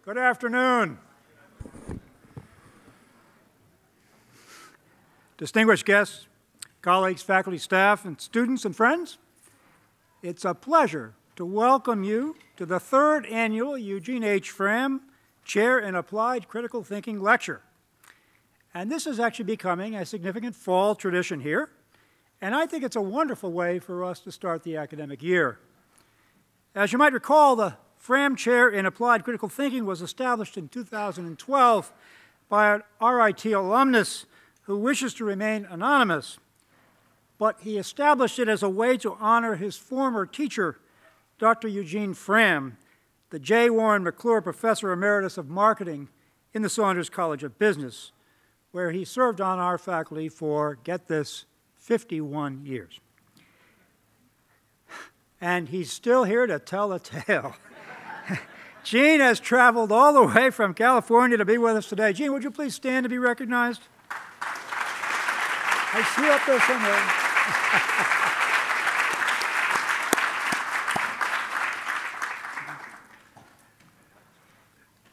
Good afternoon. Distinguished guests, colleagues, faculty, staff, and students and friends, it's a pleasure to welcome you to the third annual Eugene H. Fram Chair in Applied Critical Thinking Lecture. And this is actually becoming a significant fall tradition here, and I think it's a wonderful way for us to start the academic year. As you might recall, the Fram Chair in Applied Critical Thinking was established in 2012 by an RIT alumnus who wishes to remain anonymous, but he established it as a way to honor his former teacher, Dr. Eugene Fram, the J. Warren McClure Professor Emeritus of Marketing in the Saunders College of Business, where he served on our faculty for, get this, 51 years. And he's still here to tell the tale. Gene has traveled all the way from California to be with us today. Gene, would you please stand to be recognized? I see you up there somewhere.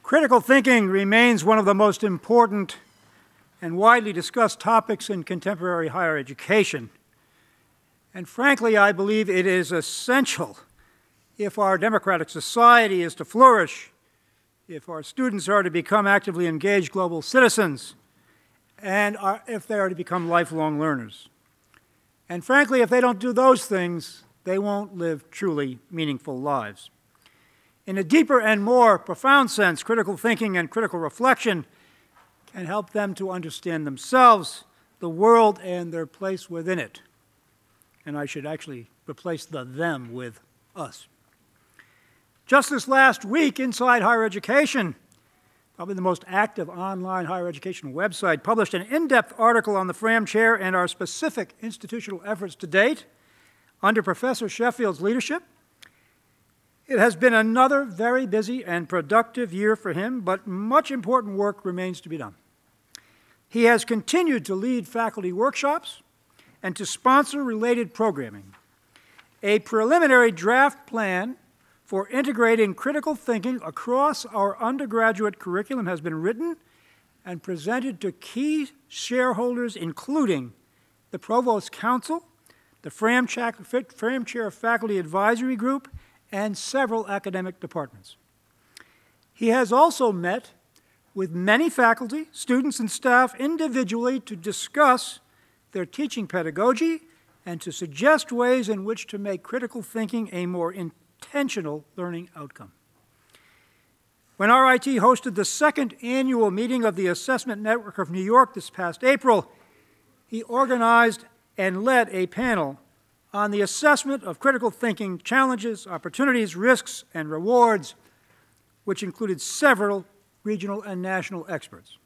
Critical thinking remains one of the most important and widely discussed topics in contemporary higher education. And frankly, I believe it is essential if our democratic society is to flourish, if our students are to become actively engaged global citizens, and if they are to become lifelong learners. And frankly, if they don't do those things, they won't live truly meaningful lives. In a deeper and more profound sense, critical thinking and critical reflection can help them to understand themselves, the world, and their place within it. And I should actually replace the them with us. Just this last week, Inside Higher Education, probably the most active online higher education website, published an in-depth article on the Fram Chair and our specific institutional efforts to date under Professor Sheffield's leadership. It has been another very busy and productive year for him, but much important work remains to be done. He has continued to lead faculty workshops and to sponsor related programming. A preliminary draft plan for integrating critical thinking across our undergraduate curriculum has been written and presented to key shareholders, including the Provost Council, the Fram Chair Faculty Advisory Group, and several academic departments. He has also met with many faculty, students, and staff individually to discuss their teaching pedagogy and to suggest ways in which to make critical thinking a more intentional learning outcome. When RIT hosted the second annual meeting of the Assessment Network of New York this past April, he organized and led a panel on the assessment of critical thinking challenges, opportunities, risks, and rewards, which included several regional and national experts.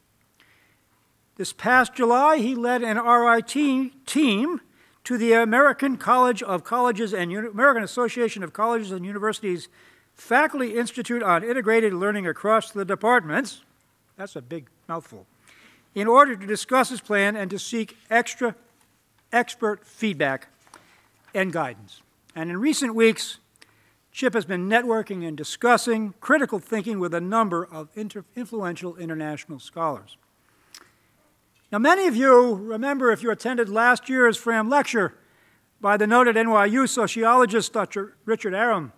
This past July, he led an RIT team to the American College of Colleges and American Association of Colleges and Universities Faculty Institute on Integrated Learning across the departments, that's a big mouthful, in order to discuss his plan and to seek extra expert feedback and guidance. And in recent weeks, Chip has been networking and discussing critical thinking with a number of influential international scholars. Now, many of you remember, if you attended last year's Fram lecture by the noted NYU sociologist, Dr. Richard Arum,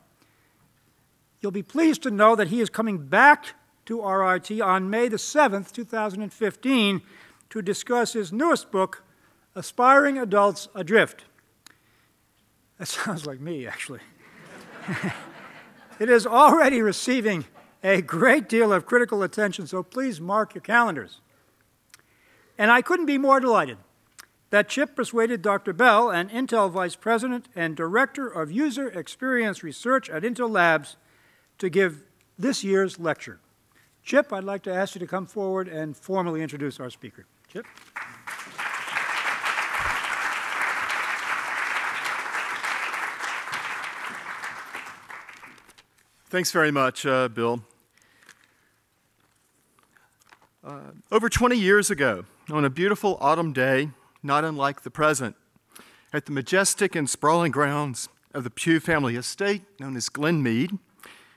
you'll be pleased to know that he is coming back to RIT on May the 7th, 2015, to discuss his newest book, Aspiring Adults Adrift. That sounds like me, actually. It is already receiving a great deal of critical attention, so please mark your calendars. And I couldn't be more delighted that Chip persuaded Dr. Bell, an Intel Vice President and Director of User Experience Research at Intel Labs, to give this year's lecture. Chip, I'd like to ask you to come forward and formally introduce our speaker. Chip? Thanks very much, Bill. Over 20 years ago, on a beautiful autumn day, not unlike the present, at the majestic and sprawling grounds of the Pugh family estate known as Glenmead,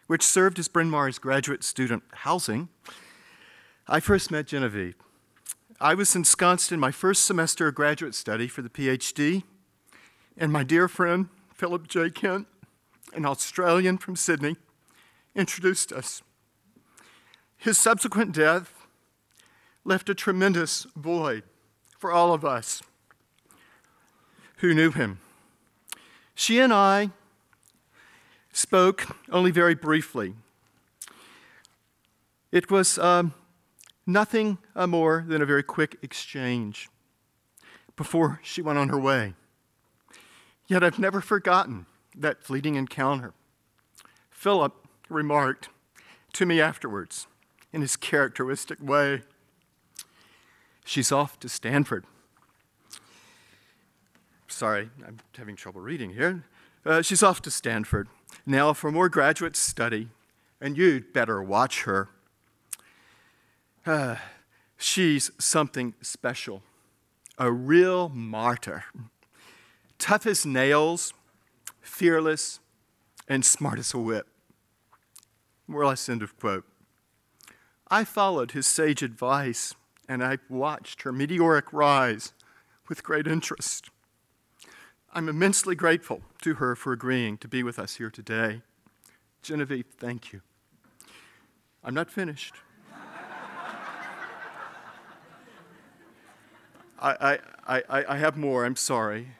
which served as Bryn Mawr's graduate student housing, I first met Genevieve. I was ensconced in my first semester of graduate study for the PhD, and my dear friend, Philip J. Kent, an Australian from Sydney, introduced us. His subsequent death left a tremendous void for all of us who knew him. She and I spoke only very briefly. It was nothing more than a very quick exchange before she went on her way. Yet I've never forgotten that fleeting encounter. Philip remarked to me afterwards in his characteristic way, "She's off to Stanford." Sorry, I'm having trouble reading here. She's off to Stanford now for more graduate study, and you'd better watch her. She's something special, a real martyr, tough as nails, fearless, and smart as a whip. More or less, end of quote. I followed his sage advice, and I watched her meteoric rise with great interest. I'm immensely grateful to her for agreeing to be with us here today. Genevieve, thank you. I'm not finished. I have more, I'm sorry.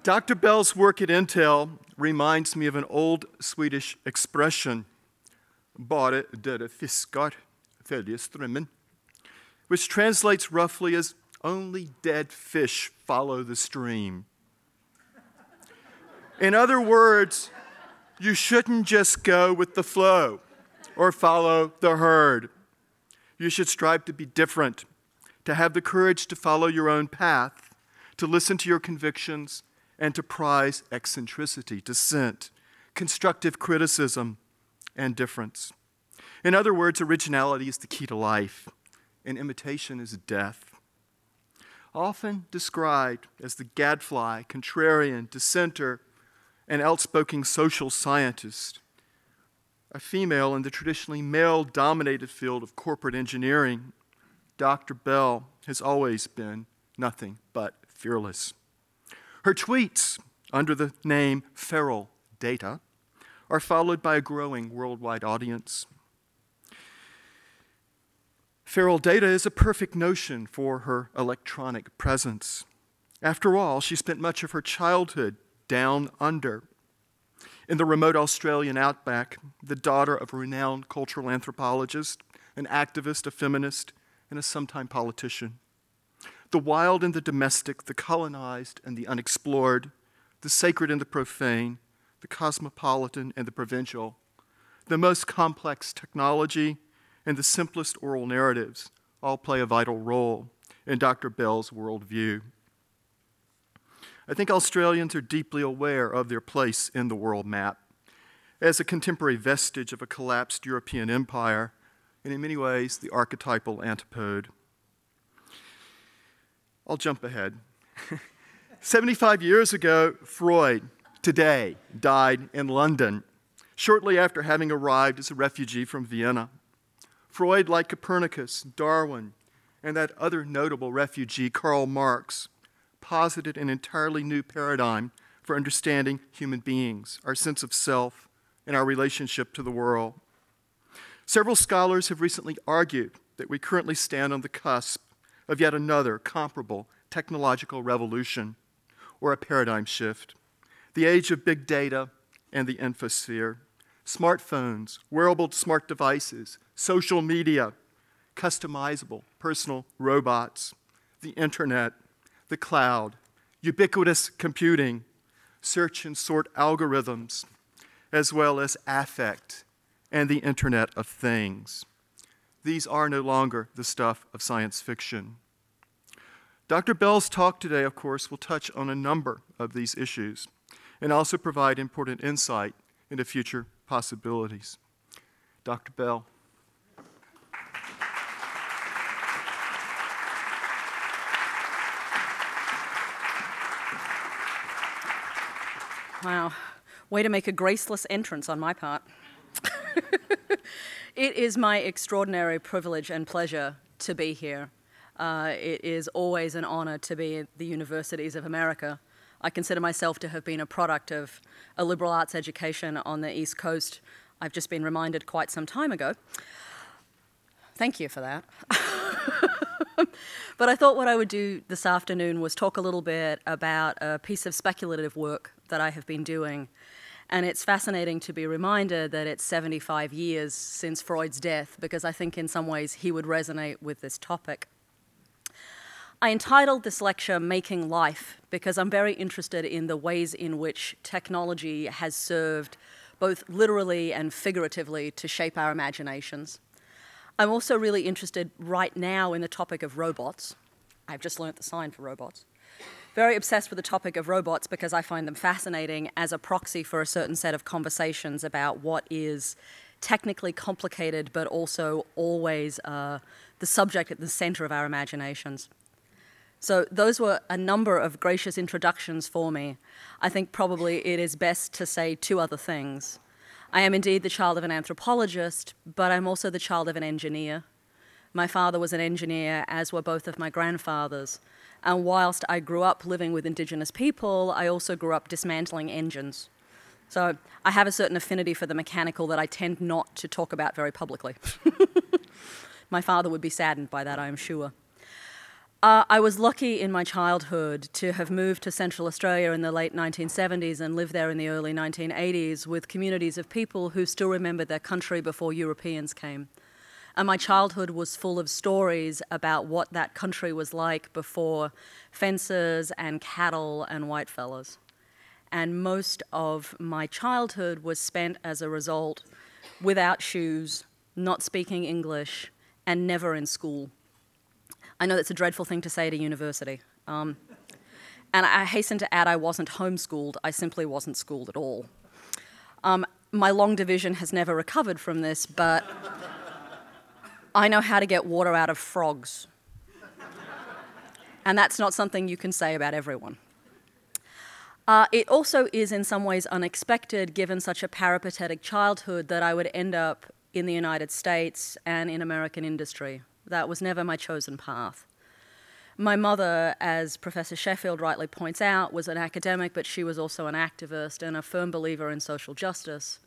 Dr. Bell's work at Intel reminds me of an old Swedish expression, "Bara döda fiskar följer strömmen," which translates roughly as "only dead fish follow the stream." In other words, you shouldn't just go with the flow or follow the herd. You should strive to be different, to have the courage to follow your own path, to listen to your convictions, and to prize eccentricity, dissent, constructive criticism, and difference. In other words, originality is the key to life, and imitation is death. Often described as the gadfly, contrarian, dissenter, and outspoken social scientist, a female in the traditionally male-dominated field of corporate engineering, Dr. Bell has always been nothing but fearless. Her tweets, under the name Feral Data, are followed by a growing worldwide audience. Feral Data is a perfect notion for her electronic presence. After all, she spent much of her childhood down under. In the remote Australian outback, the daughter of a renowned cultural anthropologist, an activist, a feminist, and a sometime politician. The wild and the domestic, the colonized and the unexplored, the sacred and the profane, the cosmopolitan and the provincial, the most complex technology and the simplest oral narratives all play a vital role in Dr. Bell's worldview. I think Australians are deeply aware of their place in the world map as a contemporary vestige of a collapsed European empire, and in many ways, the archetypal antipode. I'll jump ahead. 75 years ago, Freud, today, died in London, shortly after having arrived as a refugee from Vienna. Freud, like Copernicus, Darwin, and that other notable refugee, Karl Marx, posited an entirely new paradigm for understanding human beings, our sense of self, and our relationship to the world. Several scholars have recently argued that we currently stand on the cusp of yet another comparable technological revolution or a paradigm shift. The age of big data and the infosphere, smartphones, wearable smart devices, social media, customizable personal robots, the internet, the cloud, ubiquitous computing, search and sort algorithms, as well as affect and the Internet of Things. These are no longer the stuff of science fiction. Dr. Bell's talk today, of course, will touch on a number of these issues and also provide important insight into future possibilities. Dr. Bell. Wow, way to make a graceless entrance on my part. It is my extraordinary privilege and pleasure to be here. It is always an honor to be at the universities of America. I consider myself to have been a product of a liberal arts education on the East Coast. I've just been reminded quite some time ago. Thank you for that. But I thought what I would do this afternoon was talk a little bit about a piece of speculative work that I have been doing. And it's fascinating to be reminded that it's 75 years since Freud's death, because I think in some ways he would resonate with this topic. I entitled this lecture Making Life because I'm very interested in the ways in which technology has served both literally and figuratively to shape our imaginations. I'm also really interested right now in the topic of robots. I've just learnt the sign for robots. Very obsessed with the topic of robots because I find them fascinating as a proxy for a certain set of conversations about what is technically complicated but also always the subject at the center of our imaginations. So those were a number of gracious introductions for me. I think probably it is best to say two other things. I am indeed the child of an anthropologist, but I'm also the child of an engineer. My father was an engineer, as were both of my grandfathers. And whilst I grew up living with Indigenous people, I also grew up dismantling engines. So I have a certain affinity for the mechanical that I tend not to talk about very publicly. My father would be saddened by that, I am sure. I was lucky in my childhood to have moved to Central Australia in the late 1970s and lived there in the early 1980s with communities of people who still remembered their country before Europeans came. And my childhood was full of stories about what that country was like before fences and cattle and whitefellas. And most of my childhood was spent as a result without shoes, not speaking English, and never in school. I know that's a dreadful thing to say at a university. And I hasten to add I wasn't homeschooled, I simply wasn't schooled at all. My long division has never recovered from this, but I know how to get water out of frogs. And that's not something you can say about everyone. It also is in some ways unexpected, given such a peripatetic childhood, that I would end up in the United States and in American industry. That was never my chosen path. My mother, as Professor Sheffield rightly points out, was an academic, but she was also an activist and a firm believer in social justice.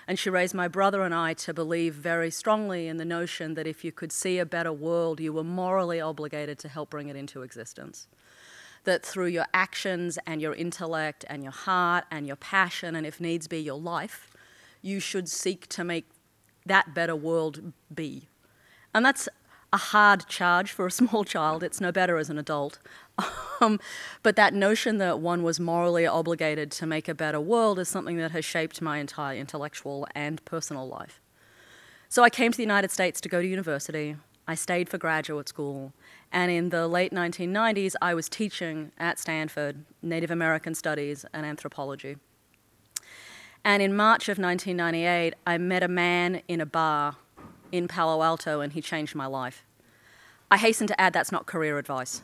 And she raised my brother and I to believe very strongly in the notion that if you could see a better world, you were morally obligated to help bring it into existence. That through your actions and your intellect and your heart and your passion, and if needs be, your life, you should seek to make that better world be. And that's a hard charge for a small child. It's no better as an adult. But that notion that one was morally obligated to make a better world is something that has shaped my entire intellectual and personal life. So I came to the United States to go to university. I stayed for graduate school. And in the late 1990s, I was teaching at Stanford Native American Studies and Anthropology. And in March of 1998, I met a man in a bar in Palo Alto, and he changed my life. I hasten to add that's not career advice.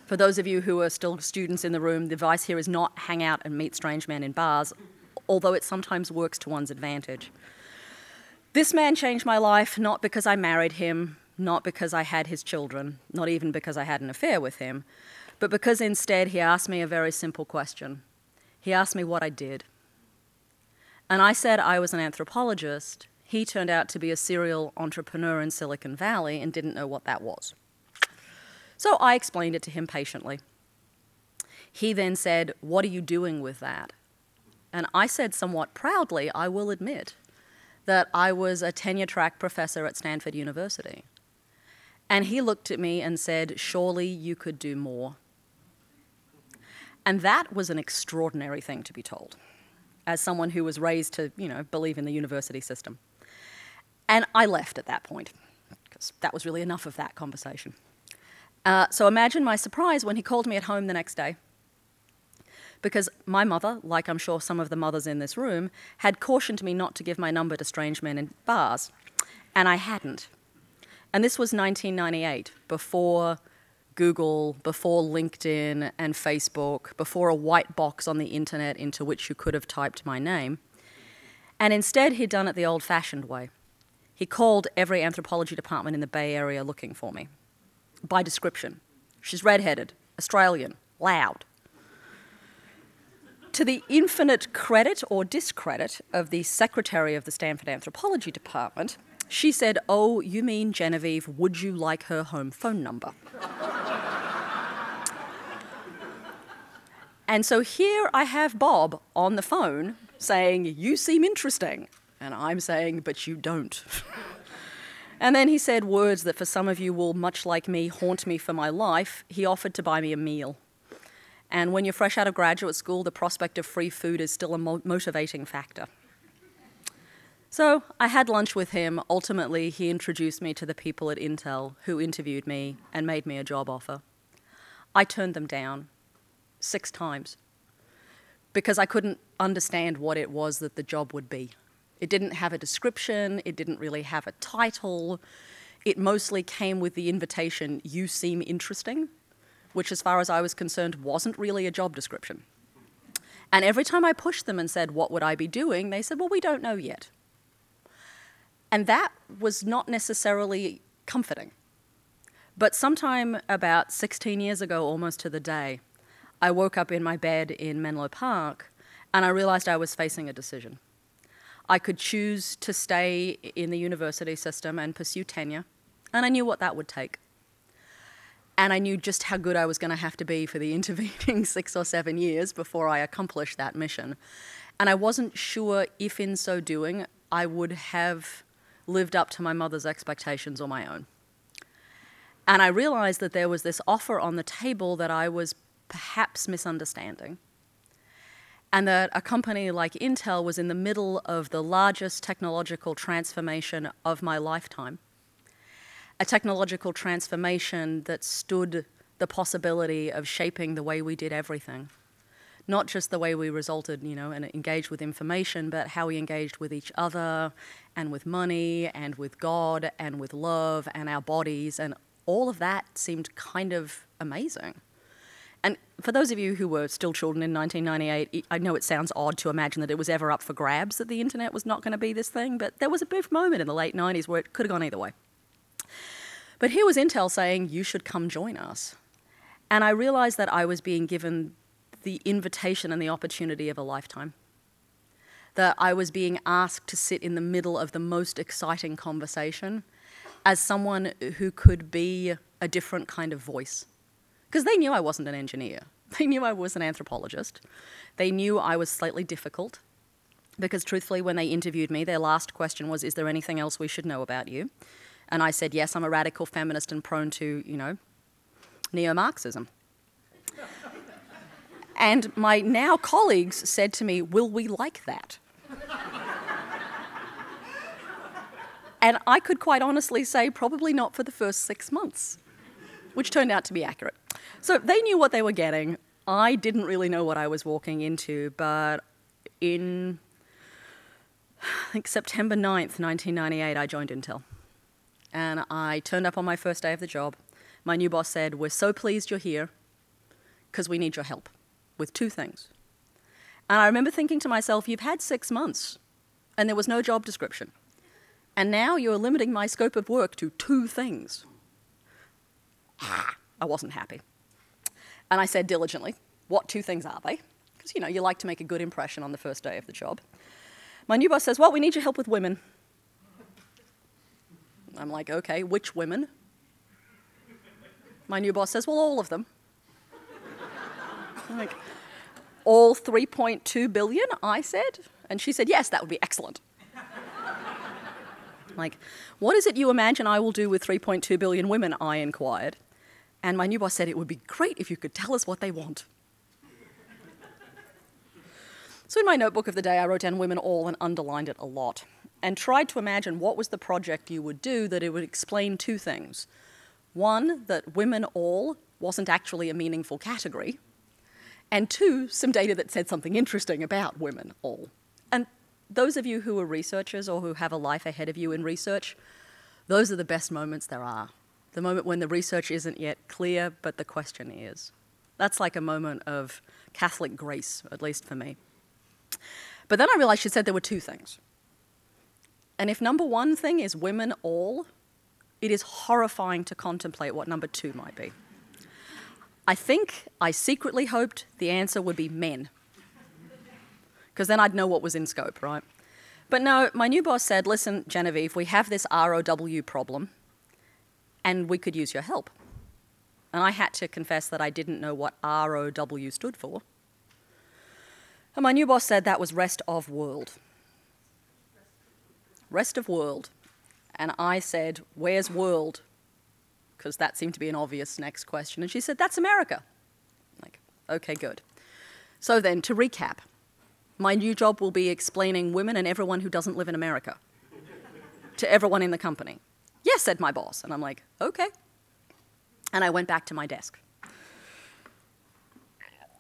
For those of you who are still students in the room, the advice here is not hang out and meet strange men in bars, although it sometimes works to one's advantage. This man changed my life not because I married him, not because I had his children, not even because I had an affair with him, but because instead he asked me a very simple question. He asked me what I did. And I said I was an anthropologist. He turned out to be a serial entrepreneur in Silicon Valley and didn't know what that was. So I explained it to him patiently. He then said, "What are you doing with that?" And I said somewhat proudly, I will admit, that I was a tenure-track professor at Stanford University. And he looked at me and said, "Surely you could do more." And that was an extraordinary thing to be told, as someone who was raised to, believe in the university system. And I left at that point, because that was really enough of that conversation. So imagine my surprise when he called me at home the next day, because my mother, like I'm sure some of the mothers in this room, had cautioned me not to give my number to strange men in bars, and I hadn't. And this was 1998, before Google, before LinkedIn and Facebook, before a white box on the internet into which you could have typed my name. And instead, he'd done it the old-fashioned way. He called every anthropology department in the Bay Area looking for me, by description. She's redheaded, Australian, loud. To the infinite credit or discredit of the secretary of the Stanford Anthropology Department, she said, "Oh, you mean Genevieve, would you like her home phone number?" And so here I have Bob on the phone saying, "You seem interesting." And I'm saying, "But you don't." And then he said words that for some of you will, much like me, haunt me for my life. He offered to buy me a meal. And when you're fresh out of graduate school, the prospect of free food is still a motivating factor. So I had lunch with him. Ultimately, he introduced me to the people at Intel who interviewed me and made me a job offer. I turned them down 6 times because I couldn't understand what it was that the job would be. It didn't have a description. It didn't really have a title. It mostly came with the invitation, "You seem interesting," which, as far as I was concerned, wasn't really a job description. And every time I pushed them and said, "What would I be doing?" they said, "Well, we don't know yet." And that was not necessarily comforting. But sometime about 16 years ago, almost to the day, I woke up in my bed in Menlo Park and I realized I was facing a decision. I could choose to stay in the university system and pursue tenure, and I knew what that would take. And I knew just how good I was going to have to be for the intervening 6 or 7 years before I accomplished that mission. And I wasn't sure if in so doing I would have lived up to my mother's expectations or my own. And I realized that there was this offer on the table that I was perhaps misunderstanding, and that a company like Intel was in the middle of the largest technological transformation of my lifetime, a technological transformation that stood the possibility of shaping the way we did everything, not just the way we resulted, and engaged with information, but how we engaged with each other and with money and with God and with love and our bodies, and all of that seemed kind of amazing. And for those of you who were still children in 1998, I know it sounds odd to imagine that it was ever up for grabs that the internet was not going to be this thing, but there was a brief moment in the late 90s where it could have gone either way. But here was Intel saying, "You should come join us." And I realized that I was being given the invitation and the opportunity of a lifetime. That I was being asked to sit in the middle of the most exciting conversation as someone who could be a different kind of voice. Because they knew I wasn't an engineer. They knew I was an anthropologist. They knew I was slightly difficult. Because truthfully, when they interviewed me, their last question was, "Is there anything else we should know about you?" And I said, "Yes, I'm a radical feminist and prone to, neo-Marxism." And my now colleagues said to me, "Will we like that?" And I could quite honestly say probably not for the first 6 months, which turned out to be accurate. So they knew what they were getting. I didn't really know what I was walking into, but in, I think, September 9th, 1998, I joined Intel. And I turned up on my first day of the job. My new boss said, "We're so pleased you're here because we need your help with 2 things." And I remember thinking to myself, you've had 6 months and there was no job description. And now you're limiting my scope of work to 2 things. I wasn't happy. And I said diligently, "What 2 things are they?" Because, you like to make a good impression on the first day of the job. My new boss says, "Well, we need your help with women." I'm like, "Okay, which women?" My new boss says, "Well, all of them." I'm like, "All 3.2 billion, I said. And she said, "Yes, that would be excellent." Like, "What is it you imagine I will do with 3.2 billion women?" I inquired. And my new boss said, "It would be great if you could tell us what they want." So in my notebook of the day, I wrote down "women all" and underlined it a lot, and tried to imagine what was the project you would do that it would explain 2 things. One, that women all wasn't actually a meaningful category, and 2, some data that said something interesting about women all. And those of you who are researchers or who have a life ahead of you in research, those are the best moments there are. The moment when the research isn't yet clear, but the question is. That's like a moment of Catholic grace, at least for me. But then I realized she said there were 2 things. And if number one thing is women all, it is horrifying to contemplate what number two might be. I think I secretly hoped the answer would be men, because then I'd know what was in scope, right? But no, my new boss said, listen, Genevieve, we have this ROW problem, and we could use your help. And I had to confess that I didn't know what ROW stood for. And my new boss said that was rest of world. Rest of world. And I said, where's world? Because that seemed to be an obvious next question. And she said, that's America. Like, okay, good. So then, to recap, my new job will be explaining women and everyone who doesn't live in America to everyone in the company. Yes, said my boss. And I'm like, okay. And I went back to my desk.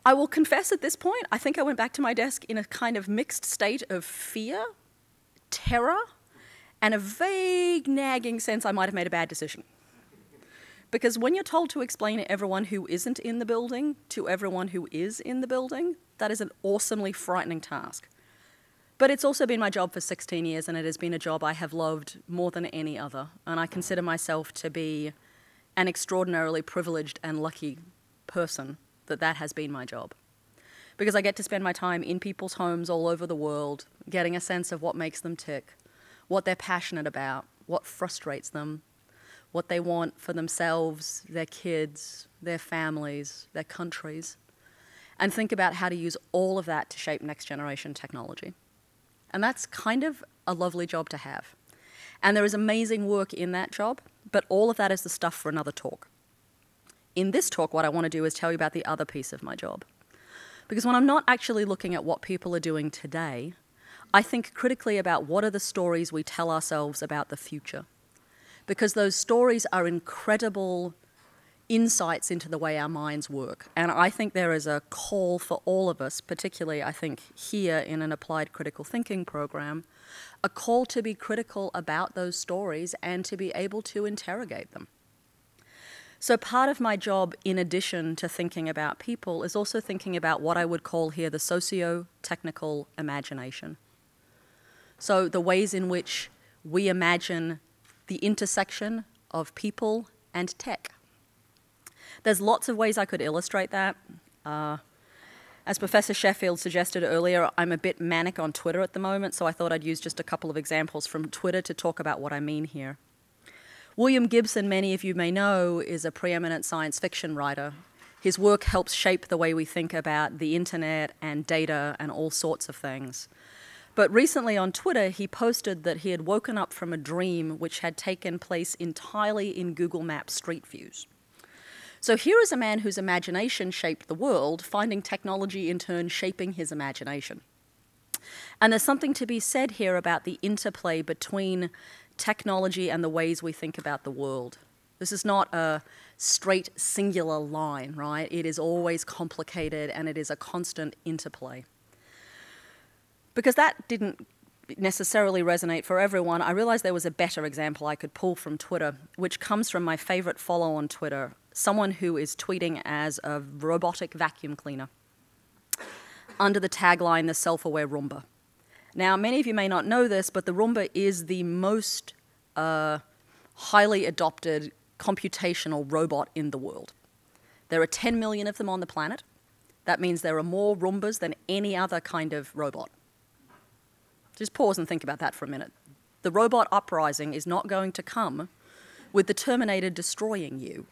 I will confess at this point, I think I went back to my desk in a kind of mixed state of fear, terror, and a vague nagging sense I might have made a bad decision. Because when you're told to explain to everyone who isn't in the building to everyone who is in the building, that is an awesomely frightening task. But it's also been my job for 16 years, and it has been a job I have loved more than any other. And I consider myself to be an extraordinarily privileged and lucky person that has been my job. Because I get to spend my time in people's homes all over the world, getting a sense of what makes them tick, what they're passionate about, what frustrates them, what they want for themselves, their kids, their families, their countries, and think about how to use all of that to shape next generation technology. And that's kind of a lovely job to have. And there is amazing work in that job, but all of that is the stuff for another talk. In this talk, what I want to do is tell you about the other piece of my job. Because when I'm not actually looking at what people are doing today, I think critically about what are the stories we tell ourselves about the future. Because those stories are incredible insights into the way our minds work. And I think there is a call for all of us, particularly I think here in an applied critical thinking program, a call to be critical about those stories and to be able to interrogate them. So part of my job, in addition to thinking about people, is also thinking about what I would call here the socio-technical imagination. So the ways in which we imagine the intersection of people and tech. There's lots of ways I could illustrate that. As Professor Sheffield suggested earlier, I'm a bit manic on Twitter at the moment, so I thought I'd use just a couple of examples from Twitter to talk about what I mean here. William Gibson, many of you may know, is a preeminent science fiction writer. His work helps shape the way we think about the internet and data and all sorts of things. But recently on Twitter, he posted that he had woken up from a dream which had taken place entirely in Google Maps Street Views. So here is a man whose imagination shaped the world, finding technology in turn shaping his imagination. And there's something to be said here about the interplay between technology and the ways we think about the world. This is not a straight singular line, right? It is always complicated and it is a constant interplay. Because that didn't necessarily resonate for everyone, I realized there was a better example I could pull from Twitter, which comes from my favorite follow on Twitter, someone who is tweeting as a robotic vacuum cleaner under the tagline, the self-aware Roomba. Now, many of you may not know this, but the Roomba is the most highly adopted computational robot in the world. There are 10 million of them on the planet. That means there are more Roombas than any other kind of robot. Just pause and think about that for a minute. The robot uprising is not going to come with the Terminator destroying you.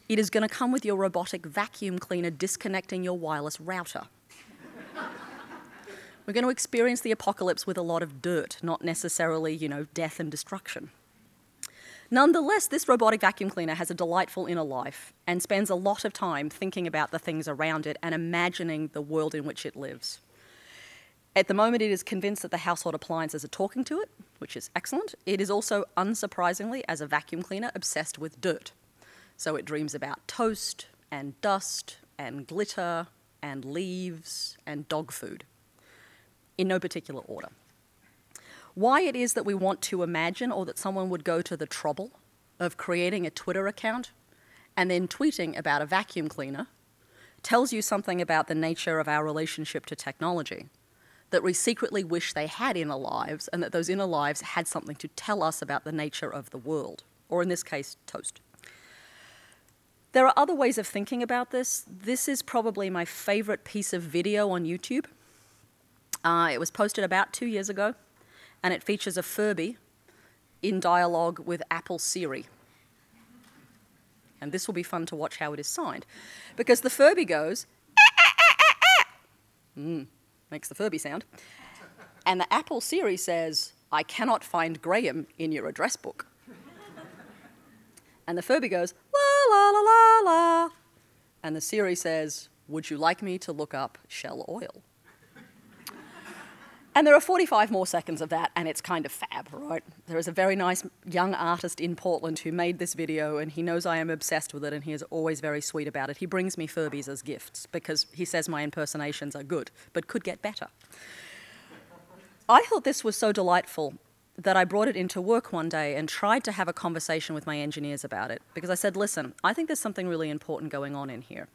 It is going to come with your robotic vacuum cleaner disconnecting your wireless router. We're going to experience the apocalypse with a lot of dirt, not necessarily, death and destruction. Nonetheless, this robotic vacuum cleaner has a delightful inner life and spends a lot of time thinking about the things around it and imagining the world in which it lives. At the moment, it is convinced that the household appliances are talking to it, which is excellent. It is also, unsurprisingly, as a vacuum cleaner, obsessed with dirt. So it dreams about toast and dust and glitter and leaves and dog food, in no particular order. Why it is that we want to imagine, or that someone would go to the trouble of creating a Twitter account and then tweeting about a vacuum cleaner tells you something about the nature of our relationship to technology. that we secretly wish they had inner lives, and that those inner lives had something to tell us about the nature of the world, or in this case, toast. There are other ways of thinking about this. This is probably my favorite piece of video on YouTube. It was posted about 2 years ago, and it features a Furby in dialogue with Apple Siri. And this will be fun to watch how it is signed, because the Furby goes, makes the Furby sound, and the Apple Siri says, "I cannot find Graham in your address book." And the Furby goes, "La la la la la," and the Siri says, "Would you like me to look up Shell Oil?" And there are 45 more seconds of that, and it's kind of fab, right? There is a very nice young artist in Portland who made this video, and he knows I am obsessed with it, and he is always very sweet about it. He brings me Furbies as gifts because he says my impersonations are good, but could get better. I thought this was so delightful that I brought it into work one day and tried to have a conversation with my engineers about it, because I said, listen, I think there's something really important going on in here.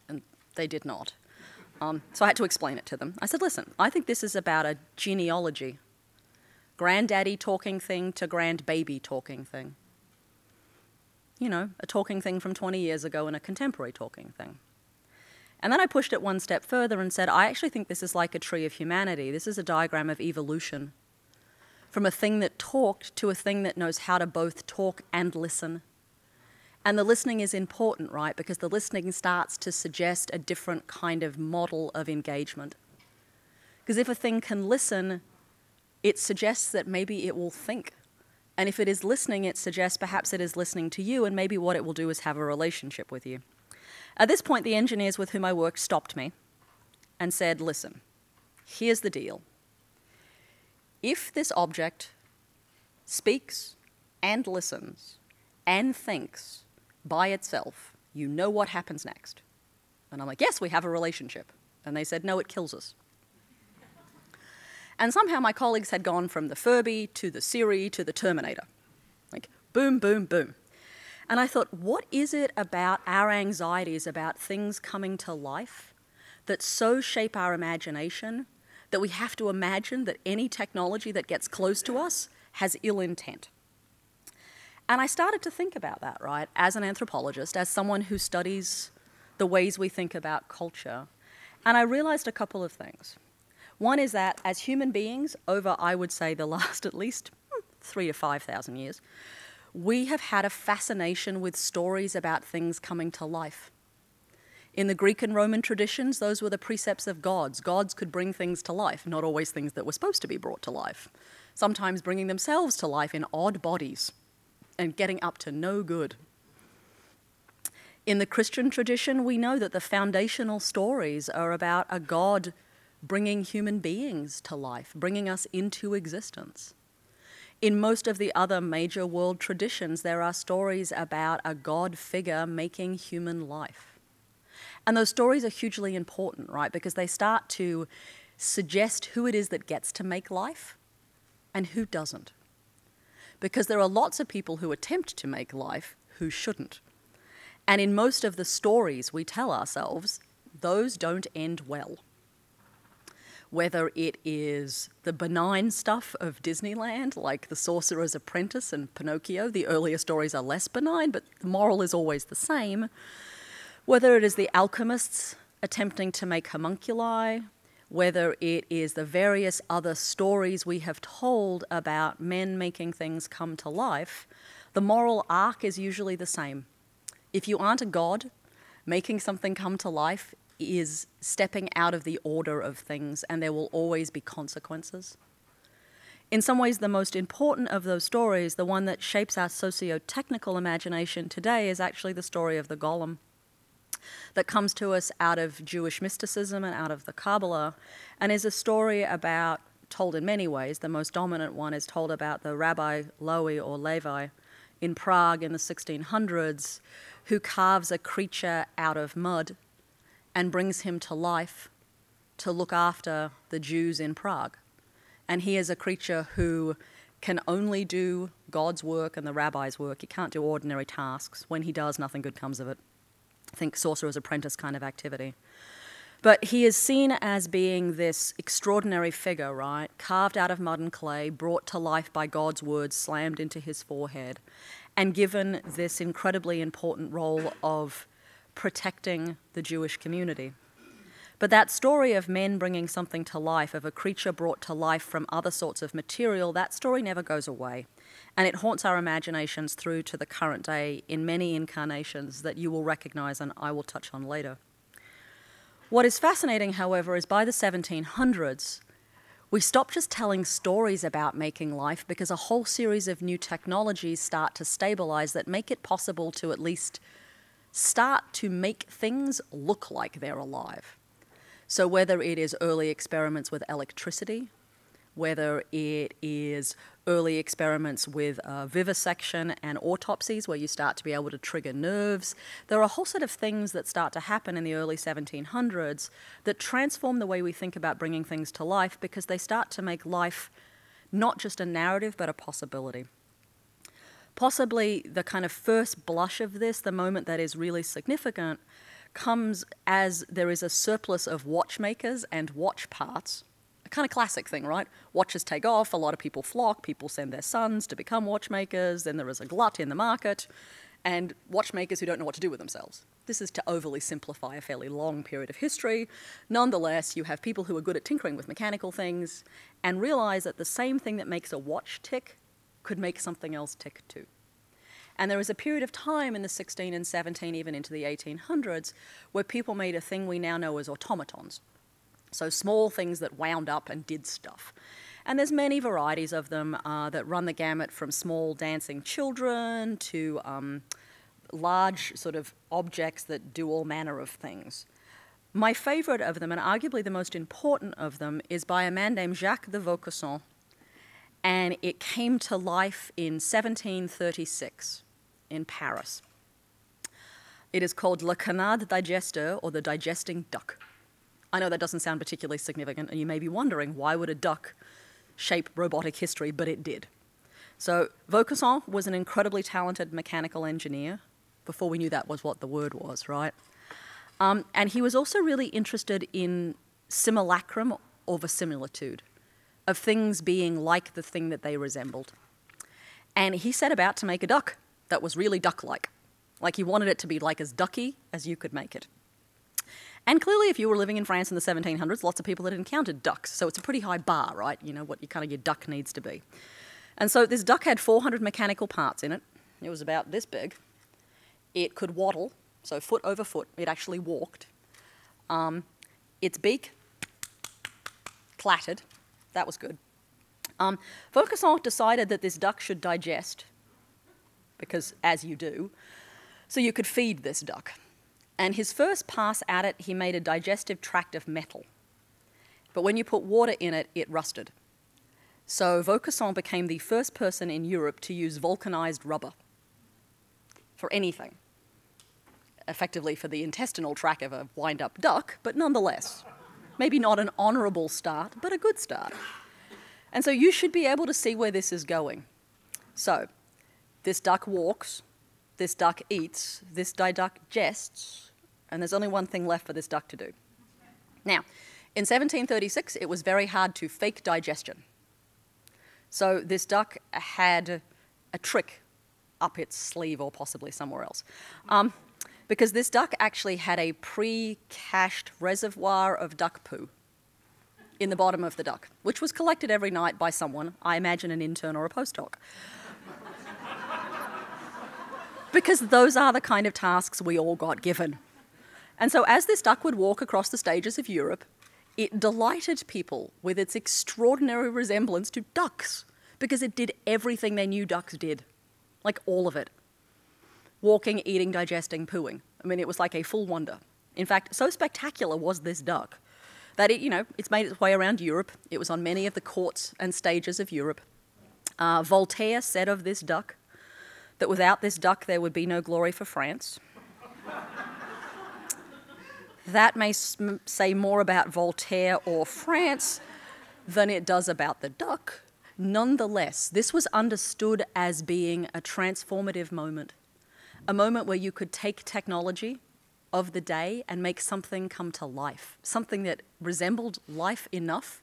And they did not. So I had to explain it to them. I said, listen, I think this is about a genealogy. Granddaddy talking thing to grandbaby talking thing. You know, a talking thing from 20 years ago and a contemporary talking thing. And then I pushed it one step further and said, I actually think this is like a tree of humanity. This is a diagram of evolution. From a thing that talked to a thing that knows how to both talk and listen. And the listening is important, right? Because the listening starts to suggest a different kind of model of engagement. Because if a thing can listen, it suggests that maybe it will think. And if it is listening, it suggests perhaps it is listening to you, and maybe what it will do is have a relationship with you. At this point, the engineers with whom I worked stopped me and said, listen, here's the deal. If this object speaks and listens and thinks by itself, you know what happens next. And I'm like, yes, we have a relationship. And they said, no, it kills us. And somehow my colleagues had gone from the Furby to the Siri to the Terminator. Like, boom, boom, boom. And I thought, what is it about our anxieties about things coming to life that so shape our imagination that we have to imagine that any technology that gets close to us has ill intent? And I started to think about that, right, as an anthropologist, as someone who studies the ways we think about culture. And I realized a couple of things. One is that as human beings, over, I would say, the last at least 3,000 to 5,000 years, we have had a fascination with stories about things coming to life. In the Greek and Roman traditions, those were the precepts of gods. Gods could bring things to life, not always things that were supposed to be brought to life, sometimes bringing themselves to life in odd bodies and getting up to no good. In the Christian tradition, we know that the foundational stories are about a God bringing human beings to life, bringing us into existence. In most of the other major world traditions, there are stories about a God figure making human life. And those stories are hugely important, right? Because they start to suggest who it is that gets to make life and who doesn't. Because there are lots of people who attempt to make life who shouldn't. And in most of the stories we tell ourselves, those don't end well. Whether it is the benign stuff of Disneyland, like The Sorcerer's Apprentice and Pinocchio, the earlier stories are less benign, but the moral is always the same. Whether it is the alchemists attempting to make homunculi, whether it is the various other stories we have told about men making things come to life, the moral arc is usually the same. If you aren't a god, making something come to life is stepping out of the order of things, and there will always be consequences. In some ways, the most important of those stories, the one that shapes our socio-technical imagination today, is actually the story of the golem that comes to us out of Jewish mysticism and out of the Kabbalah, and is a story about, told in many ways, the most dominant one is told about the Rabbi Lowy or Levi in Prague in the 1600s, who carves a creature out of mud and brings him to life to look after the Jews in Prague. And he is a creature who can only do God's work and the rabbi's work. He can't do ordinary tasks. When he does, nothing good comes of it. Think Sorcerer's Apprentice kind of activity. But he is seen as being this extraordinary figure, right? Carved out of mud and clay, brought to life by God's word slammed into his forehead, and given this incredibly important role of protecting the Jewish community. But that story of men bringing something to life, of a creature brought to life from other sorts of material, that story never goes away. And it haunts our imaginations through to the current day in many incarnations that you will recognize and I will touch on later. What is fascinating, however, is by the 1700s, we stop just telling stories about making life because a whole series of new technologies start to stabilize that make it possible to at least start to make things look like they're alive. So whether it is early experiments with electricity, whether it is early experiments with vivisection and autopsies where you start to be able to trigger nerves. There are a whole set of things that start to happen in the early 1700s that transform the way we think about bringing things to life because they start to make life not just a narrative but a possibility. Possibly the kind of first blush of this, the moment that is really significant, comes as there is a surplus of watchmakers and watch parts. A kind of classic thing, right? Watches take off, a lot of people flock, people send their sons to become watchmakers, then there is a glut in the market, and watchmakers who don't know what to do with themselves. This is to overly simplify a fairly long period of history. Nonetheless, you have people who are good at tinkering with mechanical things and realize that the same thing that makes a watch tick could make something else tick too. And there was a period of time in the 16 and 17, even into the 1800s, where people made a thing we now know as automatons. So small things that wound up and did stuff. And there's many varieties of them that run the gamut from small dancing children to large sort of objects that do all manner of things. My favorite of them, and arguably the most important of them, is by a man named Jacques de Vaucanson. And it came to life in 1736 in Paris. It is called Le Canard Digesteur, or the digesting duck. I know that doesn't sound particularly significant, and you may be wondering, why would a duck shape robotic history? But it did. So Vaucanson was an incredibly talented mechanical engineer, before we knew that was what the word was, right? And he was also really interested in simulacrum or verisimilitude, of things being like the thing that they resembled. And he set about to make a duck that was really duck-like. Like he wanted it to be like as ducky as you could make it. And clearly, if you were living in France in the 1700s, lots of people had encountered ducks. So it's a pretty high bar, right? You know, what your duck needs to be. And so this duck had 400 mechanical parts in it. It was about this big. It could waddle, so foot over foot. It actually walked. Its beak clattered. That was good. Vaucanson decided that this duck should digest, because as you do, so you could feed this duck. And his first pass at it, he made a digestive tract of metal. But when you put water in it, it rusted. So Vaucanson became the first person in Europe to use vulcanized rubber for anything. Effectively for the intestinal tract of a wind-up duck, but nonetheless. Maybe not an honorable start, but a good start. And so you should be able to see where this is going. So this duck walks, this duck eats, this duck digests, and there's only one thing left for this duck to do. Now, in 1736, it was very hard to fake digestion. So this duck had a trick up its sleeve or possibly somewhere else. Because this duck actually had a pre-cached reservoir of duck poo in the bottom of the duck, which was collected every night by someone, I imagine an intern or a postdoc. Because those are the kind of tasks we all got given. And so as this duck would walk across the stages of Europe, it delighted people with its extraordinary resemblance to ducks, because it did everything they knew ducks did, like all of it. Walking, eating, digesting, pooing. I mean, it was like a full wonder. In fact, so spectacular was this duck that it's made its way around Europe. It was on many of the courts and stages of Europe. Voltaire said of this duck that without this duck there would be no glory for France. That may say more about Voltaire or France than it does about the duck. Nonetheless, this was understood as being a transformative moment. A moment where you could take technology of the day and make something come to life, something that resembled life enough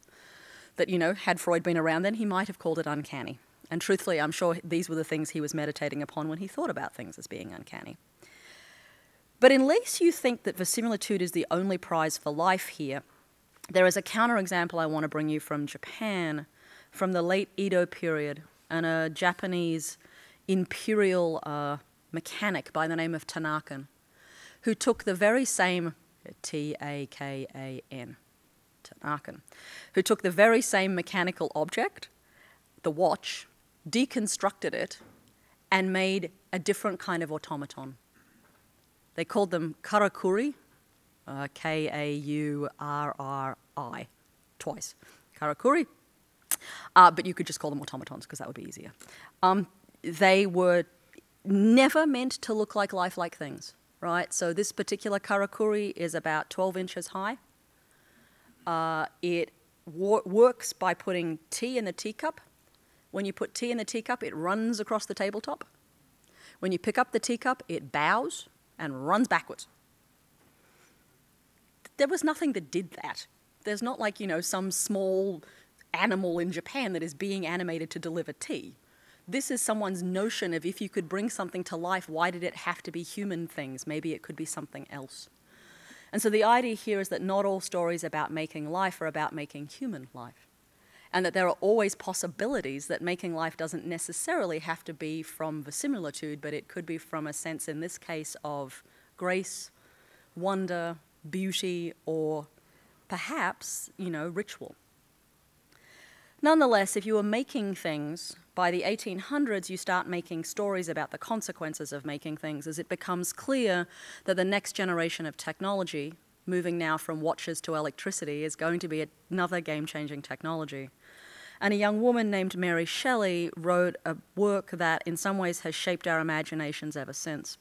that, you know, had Freud been around then, he might have called it uncanny. And truthfully, I'm sure these were the things he was meditating upon when he thought about things as being uncanny. But unless you think that verisimilitude is the only prize for life here, there is a counterexample I want to bring you from Japan, from the late Edo period, and a Japanese imperial mechanic by the name of Tanakan, who took the very same, T-A-K-A-N, Tanakan, who took the very same mechanical object, the watch, deconstructed it, and made a different kind of automaton. They called them karakuri, K-A-U-R-R-I, twice, karakuri. But you could just call them automatons because that would be easier. They were never meant to look like lifelike things, right? So this particular karakuri is about 12 inches high. It works by putting tea in the teacup. When you put tea in the teacup, it runs across the tabletop. When you pick up the teacup, it bows and runs backwards. There was nothing that did that. There's not like, you know, some small animal in Japan that is being animated to deliver tea. This is someone's notion of if you could bring something to life, why did it have to be human things? Maybe it could be something else. And so the idea here is that not all stories about making life are about making human life. And that there are always possibilities that making life doesn't necessarily have to be from verisimilitude, but it could be from a sense, in this case, of grace, wonder, beauty, or perhaps, you know, ritual. Nonetheless, if you were making things, by the 1800s you start making stories about the consequences of making things as it becomes clear that the next generation of technology, moving now from watches to electricity, is going to be another game-changing technology. And a young woman named Mary Shelley wrote a work that in some ways has shaped our imaginations ever since.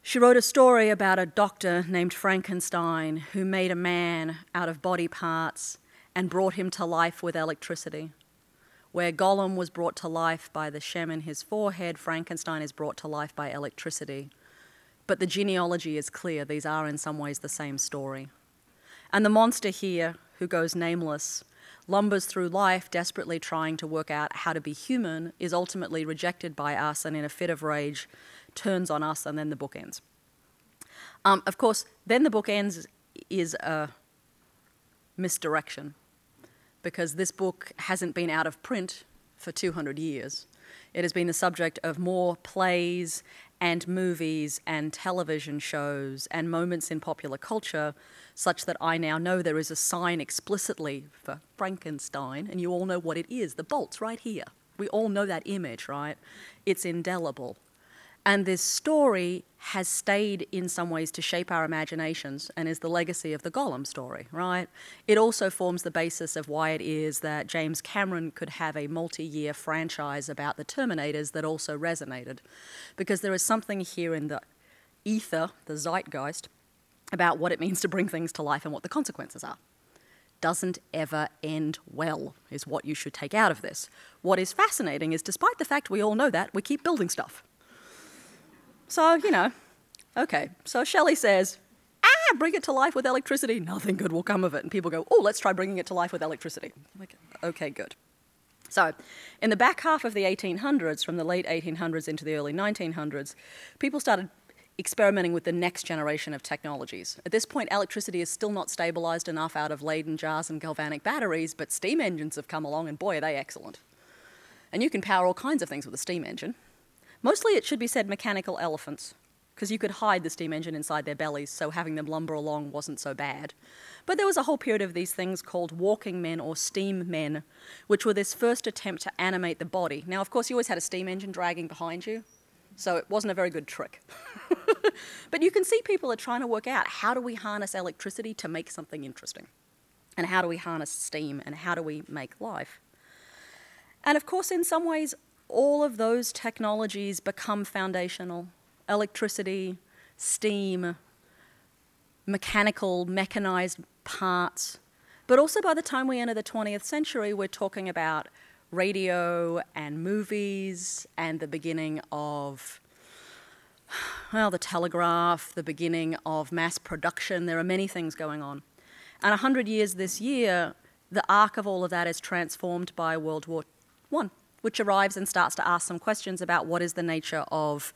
She wrote a story about a doctor named Frankenstein who made a man out of body parts and brought him to life with electricity. Where Gollum was brought to life by the shem in his forehead, Frankenstein is brought to life by electricity. But the genealogy is clear. These are in some ways the same story. And the monster here, who goes nameless, lumbers through life desperately trying to work out how to be human, is ultimately rejected by us and in a fit of rage turns on us, and then the book ends. Of course, then the book ends is a misdirection because this book hasn't been out of print for 200 years. It has been the subject of more plays and movies and television shows and moments in popular culture, such that I now know there is a sign explicitly for Frankenstein, and you all know what it is. The bolt's right here. We all know that image, right? It's indelible. And this story has stayed in some ways to shape our imaginations and is the legacy of the Gollum story, right? It also forms the basis of why it is that James Cameron could have a multi-year franchise about the Terminators that also resonated. Because there is something here in the ether, the zeitgeist, about what it means to bring things to life and what the consequences are. Doesn't ever end well, is what you should take out of this. What is fascinating is, despite the fact we all know that, we keep building stuff. So, you know, okay, so Shelley says, bring it to life with electricity, nothing good will come of it. And people go, oh, let's try bringing it to life with electricity. I'm like, okay, good. So, in the back half of the 1800s, from the late 1800s into the early 1900s, people started experimenting with the next generation of technologies. At this point, electricity is still not stabilized enough out of Leyden jars and galvanic batteries, but steam engines have come along, and boy, are they excellent. And you can power all kinds of things with a steam engine. Mostly, it should be said, mechanical elephants, because you could hide the steam engine inside their bellies, so having them lumber along wasn't so bad. But there was a whole period of these things called walking men or steam men, which were this first attempt to animate the body. Now, of course, you always had a steam engine dragging behind you, so it wasn't a very good trick. But you can see people are trying to work out, how do we harness electricity to make something interesting? And how do we harness steam? And how do we make life? And of course, in some ways, all of those technologies become foundational. Electricity, steam, mechanical, mechanized parts. But also by the time we enter the 20th century, we're talking about radio and movies and the beginning of well, the telegraph, the beginning of mass production. There are many things going on. And 100 years this year, the arc of all of that is transformed by World War I, which arrives and starts to ask some questions about what is the nature of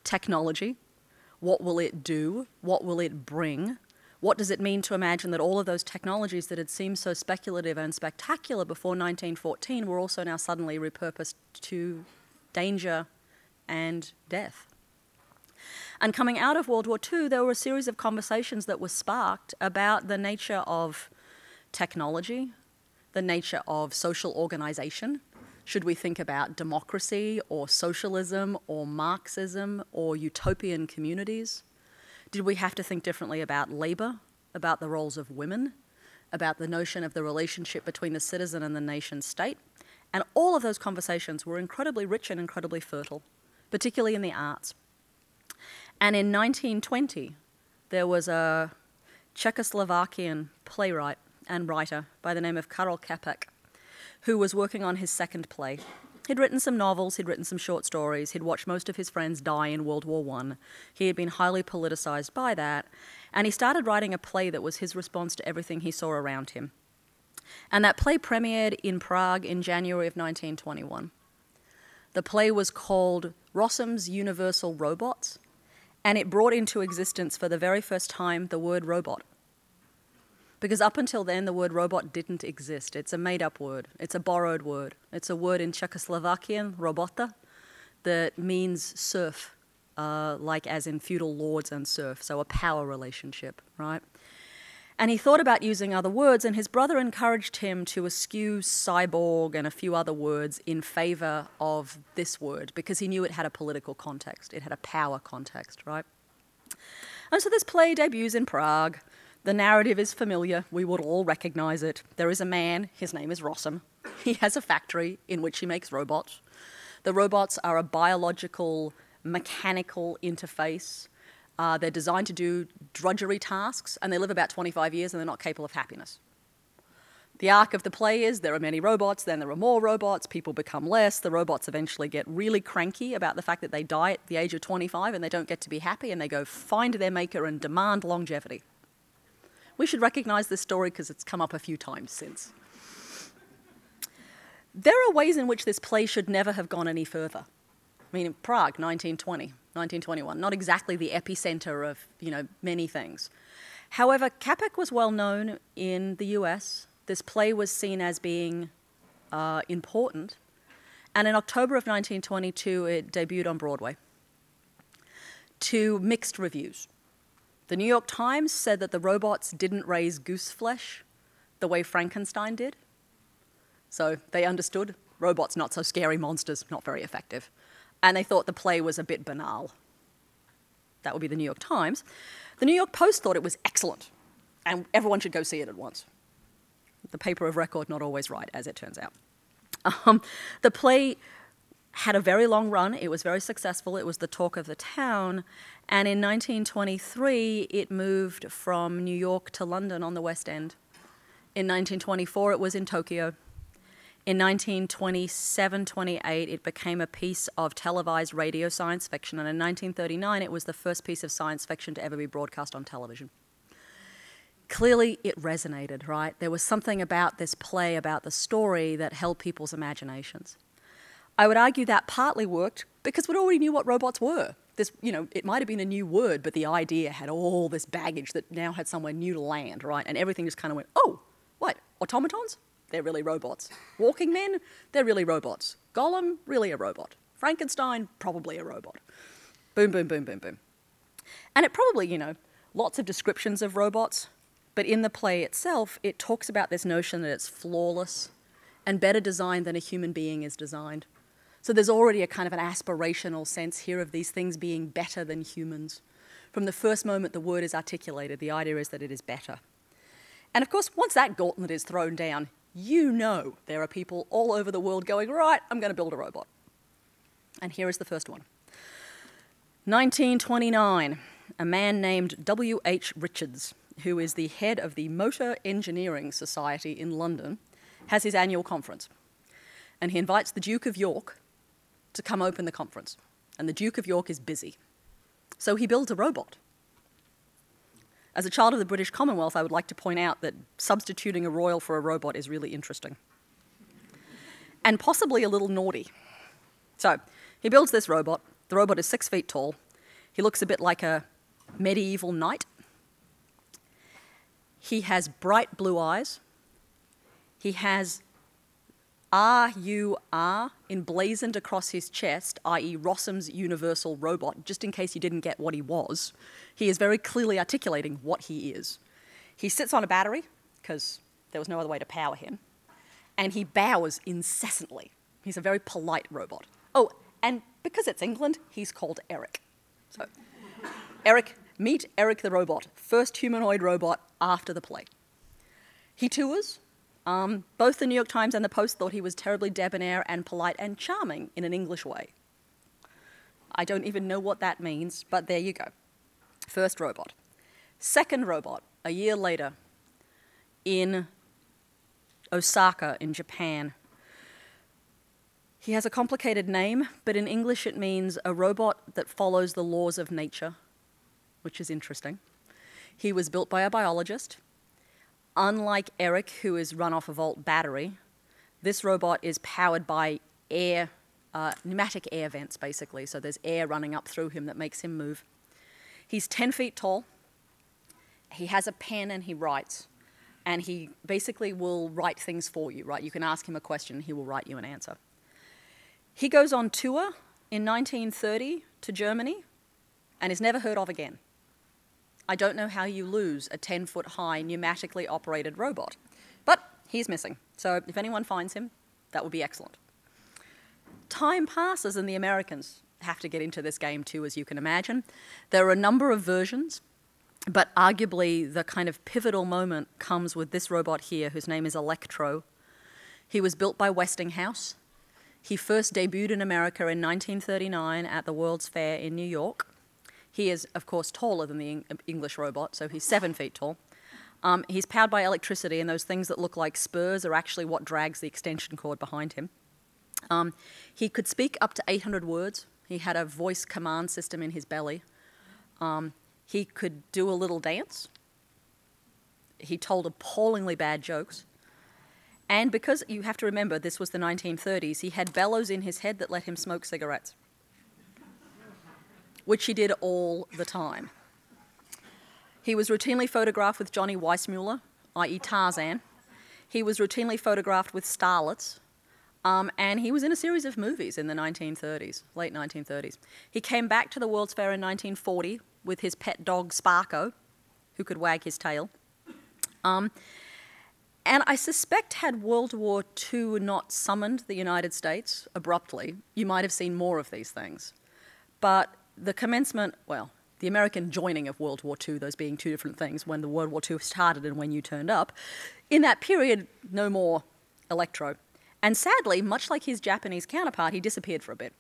technology, what will it do, what will it bring, what does it mean to imagine that all of those technologies that had seemed so speculative and spectacular before 1914 were also now suddenly repurposed to danger and death. And coming out of World War II, there were a series of conversations that were sparked about the nature of technology, the nature of social organization. Should we think about democracy or socialism or Marxism or utopian communities? Did we have to think differently about labor, about the roles of women, about the notion of the relationship between the citizen and the nation state? And all of those conversations were incredibly rich and incredibly fertile, particularly in the arts. And in 1920, there was a Czechoslovakian playwright and writer by the name of Karel Čapek, who was working on his second play. He'd written some novels, he'd written some short stories, he'd watched most of his friends die in World War I. He had been highly politicized by that, and he started writing a play that was his response to everything he saw around him. And that play premiered in Prague in January of 1921. The play was called Rossum's Universal Robots, and it brought into existence for the very first time the word robot. Because up until then, the word robot didn't exist. It's a made-up word. It's a borrowed word. It's a word in Czechoslovakian, robota, that means serf, like as in feudal lords and serf, so a power relationship, right? And he thought about using other words, and his brother encouraged him to eschew cyborg and a few other words in favor of this word, because he knew it had a political context. It had a power context, right? And so this play debuts in Prague. The narrative is familiar. We would all recognize it. There is a man. His name is Rossum. He has a factory in which he makes robots. The robots are a biological, mechanical interface. They're designed to do drudgery tasks, and they live about 25 years, and they're not capable of happiness. The arc of the play is there are many robots, then there are more robots, people become less, the robots eventually get really cranky about the fact that they die at the age of 25 and they don't get to be happy, and they go find their maker and demand longevity. We should recognize this story because it's come up a few times since. There are ways in which this play should never have gone any further. I mean, in Prague, 1920, 1921, not exactly the epicenter of, many things. However, Čapek was well known in the US. This play was seen as being important. And in October of 1922, it debuted on Broadway to mixed reviews. The New York Times said that the robots didn't raise goose flesh the way Frankenstein did. So they understood robots, not so scary monsters, not very effective. And they thought the play was a bit banal. That would be the New York Times. The New York Post thought it was excellent, and everyone should go see it at once. The paper of record not always right, as it turns out. The play had a very long run. It was very successful. It was the talk of the town. And in 1923, it moved from New York to London on the West End. In 1924, it was in Tokyo. In 1927-28, it became a piece of televised radio science fiction. And in 1939, it was the first piece of science fiction to ever be broadcast on television. Clearly, it resonated, right? There was something about this play, about the story, that held people's imaginations. I would argue that partly worked because we already knew what robots were. This, it might have been a new word, but the idea had all this baggage that now had somewhere new to land, right? And everything just kind of went, oh, what, automatons? They're really robots. Walking men? They're really robots. Gollum? Really a robot. Frankenstein? Probably a robot. Boom, boom, boom, boom, boom. And it probably, lots of descriptions of robots, but in the play itself, it talks about this notion that it's flawless and better designed than a human being is designed. So there's already a kind of an aspirational sense here of these things being better than humans. From the first moment the word is articulated, the idea is that it is better. And of course, once that gauntlet is thrown down, there are people all over the world going, right, I'm going to build a robot. And here is the first one. 1929, a man named W.H. Richards, who is the head of the Motor Engineering Society in London, has his annual conference. And he invites the Duke of York to come open the conference. And the Duke of York is busy. So he builds a robot. As a child of the British Commonwealth, I would like to point out that substituting a royal for a robot is really interesting. And possibly a little naughty. So he builds this robot. The robot is 6 feet tall. He looks a bit like a medieval knight. He has bright blue eyes. He has R-U-R emblazoned across his chest, i.e. Rossum's Universal Robot, just in case you didn't get what he was. He is very clearly articulating what he is. He sits on a battery, because there was no other way to power him, and he bows incessantly. He's a very polite robot. Oh, and because it's England, he's called Eric. So, Eric, meet Eric the robot, first humanoid robot after the play. He tours. Both the New York Times and the Post thought he was terribly debonair and polite and charming in an English way. I don't even know what that means, but there you go. First robot. Second robot, a year later, in Osaka, in Japan. He has a complicated name, but in English it means a robot that follows the laws of nature, which is interesting. He was built by a biologist. Unlike Eric, who is run off a volt battery, this robot is powered by air, pneumatic air vents, basically. So there's air running up through him that makes him move. He's 10 feet tall. He has a pen and he writes. And he basically will write things for you, right? You can ask him a question, he will write you an answer. He goes on tour in 1930 to Germany and is never heard of again. I don't know how you lose a 10-foot-high pneumatically operated robot, but he's missing. So if anyone finds him, that would be excellent. Time passes and the Americans have to get into this game too, as you can imagine. There are a number of versions, but arguably the kind of pivotal moment comes with this robot here, whose name is Electro. He was built by Westinghouse. He first debuted in America in 1939 at the World's Fair in New York. He is, of course, taller than the English robot, so he's 7 feet tall. He's powered by electricity, and those things that look like spurs are actually what drags the extension cord behind him. He could speak up to 800 words. He had a voice command system in his belly. He could do a little dance. He told appallingly bad jokes. And because you have to remember this was the 1930s, he had bellows in his head that let him smoke cigarettes, which he did all the time. He was routinely photographed with Johnny Weissmuller, i.e. Tarzan. He was routinely photographed with starlets, and he was in a series of movies in the 1930s, late 1930s. He came back to the World's Fair in 1940 with his pet dog Sparko, who could wag his tail. And I suspect had World War II not summoned the United States abruptly, you might have seen more of these things. But the commencement, well, the American joining of World War II, those being two different things, when the World War II started and when you turned up, in that period, no more Electro. And sadly, much like his Japanese counterpart, he disappeared for a bit.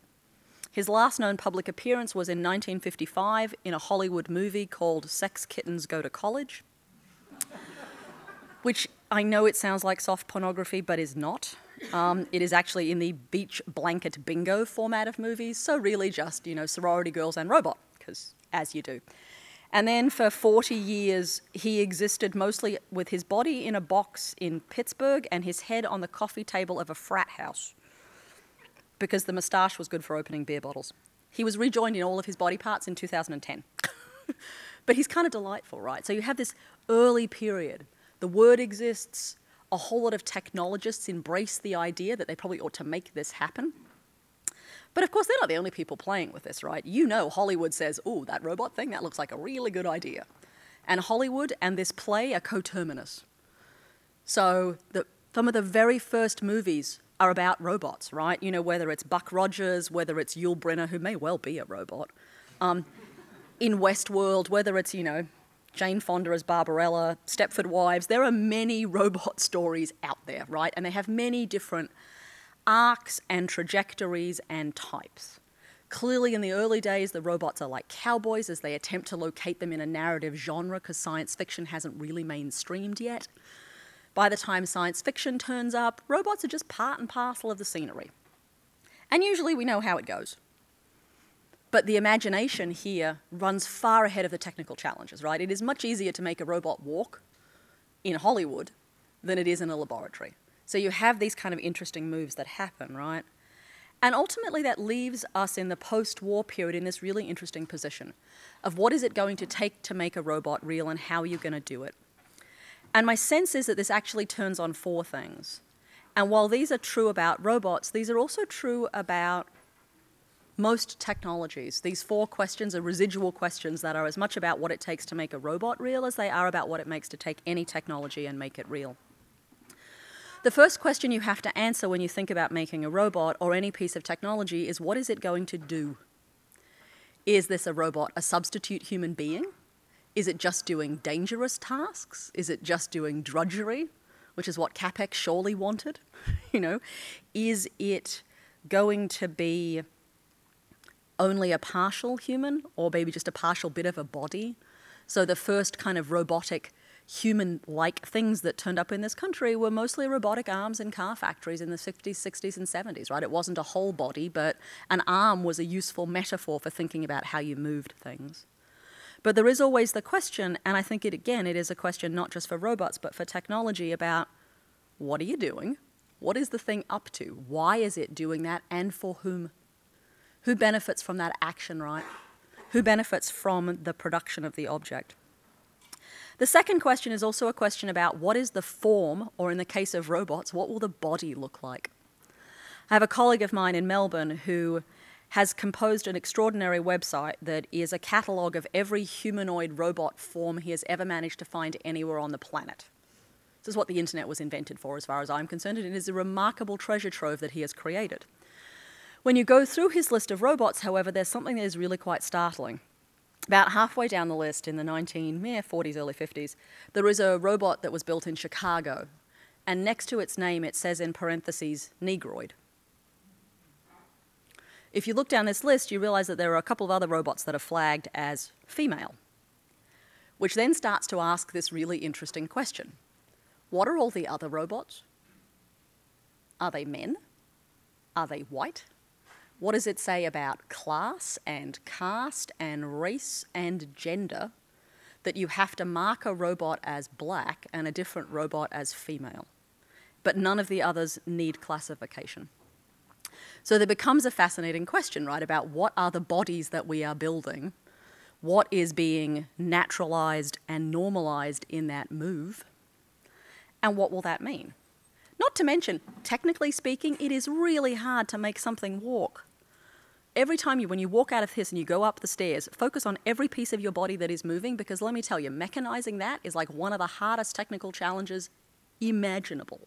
His last known public appearance was in 1955 in a Hollywood movie called Sex Kittens Go to College, which I know it sounds like soft pornography, but is not. It is actually in the beach blanket bingo format of movies, so really just, sorority girls and robot, because as you do. And then for 40 years, he existed mostly with his body in a box in Pittsburgh and his head on the coffee table of a frat house, because the moustache was good for opening beer bottles. He was rejoined in all of his body parts in 2010. But he's kind of delightful, right? So you have this early period. The word exists. A whole lot of technologists embrace the idea that they probably ought to make this happen. But of course, they're not the only people playing with this, right? Hollywood says, ooh, that robot thing, that looks like a really good idea. And Hollywood and this play are coterminous. So some of the very first movies are about robots, right? Whether it's Buck Rogers, whether it's Yul Brynner, who may well be a robot. In Westworld, whether it's, Jane Fonda as Barbarella, Stepford Wives, there are many robot stories out there, right? And they have many different arcs and trajectories and types. Clearly in the early days, the robots are like cowboys as they attempt to locate them in a narrative genre because science fiction hasn't really mainstreamed yet. By the time science fiction turns up, robots are just part and parcel of the scenery. And usually we know how it goes. But the imagination here runs far ahead of the technical challenges, right? It is much easier to make a robot walk in Hollywood than it is in a laboratory. So you have these kind of interesting moves that happen, right? And ultimately that leaves us in the post-war period in this really interesting position of what is it going to take to make a robot real and how are you going to do it? And my sense is that this actually turns on four things. And while these are true about robots, these are also true about most technologies. These four questions are residual questions that are as much about what it takes to make a robot real as they are about what it makes to take any technology and make it real. The first question you have to answer when you think about making a robot or any piece of technology is, what is it going to do? Is this a robot a substitute human being? Is it just doing dangerous tasks? Is it just doing drudgery, which is what CapEx surely wanted? You know, is it going to be only a partial human or maybe just a partial bit of a body? So the first kind of robotic human-like things that turned up in this country were mostly robotic arms in car factories in the 50s, 60s, and 70s, right? It wasn't a whole body, but an arm was a useful metaphor for thinking about how you moved things. But there is always the question, and I think it is a question not just for robots, but for technology about what are you doing? What is the thing up to? Why is it doing that, and for whom? Who benefits from that action, right? Who benefits from the production of the object? The second question is also a question about what is the form, or in the case of robots, what will the body look like? I have a colleague of mine in Melbourne who has composed an extraordinary website that is a catalogue of every humanoid robot form he has ever managed to find anywhere on the planet. This is what the internet was invented for, as far as I'm concerned, and it is a remarkable treasure trove that he has created. When you go through his list of robots, however, there's something that is really quite startling. About halfway down the list, in the 1940s, early 50s, there is a robot that was built in Chicago, and next to its name it says in parentheses, Negroid. If you look down this list, you realize that there are a couple of other robots that are flagged as female, which then starts to ask this really interesting question. What are all the other robots? Are they men? Are they white? What does it say about class and caste and race and gender that you have to mark a robot as black and a different robot as female? But none of the others need classification. So there becomes a fascinating question, right, about what are the bodies that we are building, what is being naturalized and normalized in that move, and what will that mean? Not to mention, technically speaking, it is really hard to make something walk. Every time when you walk out of this and you go up the stairs, focus on every piece of your body that is moving, because let me tell you, mechanizing that is like one of the hardest technical challenges imaginable.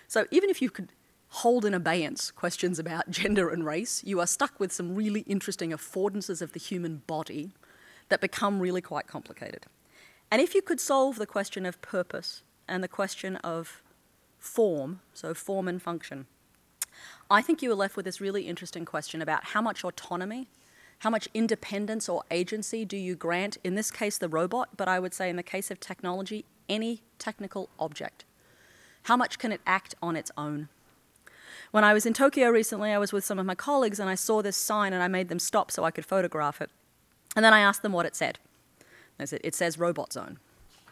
So even if you could hold in abeyance questions about gender and race, you are stuck with some really interesting affordances of the human body that become really quite complicated. And if you could solve the question of purpose and the question of form, so form and function, I think you are left with this really interesting question about how much autonomy, how much independence or agency do you grant, in this case the robot, but I would say in the case of technology, any technical object. How much can it act on its own? When I was in Tokyo recently, I was with some of my colleagues and I saw this sign and I made them stop so I could photograph it. And then I asked them what it said. They said, it says robot zone.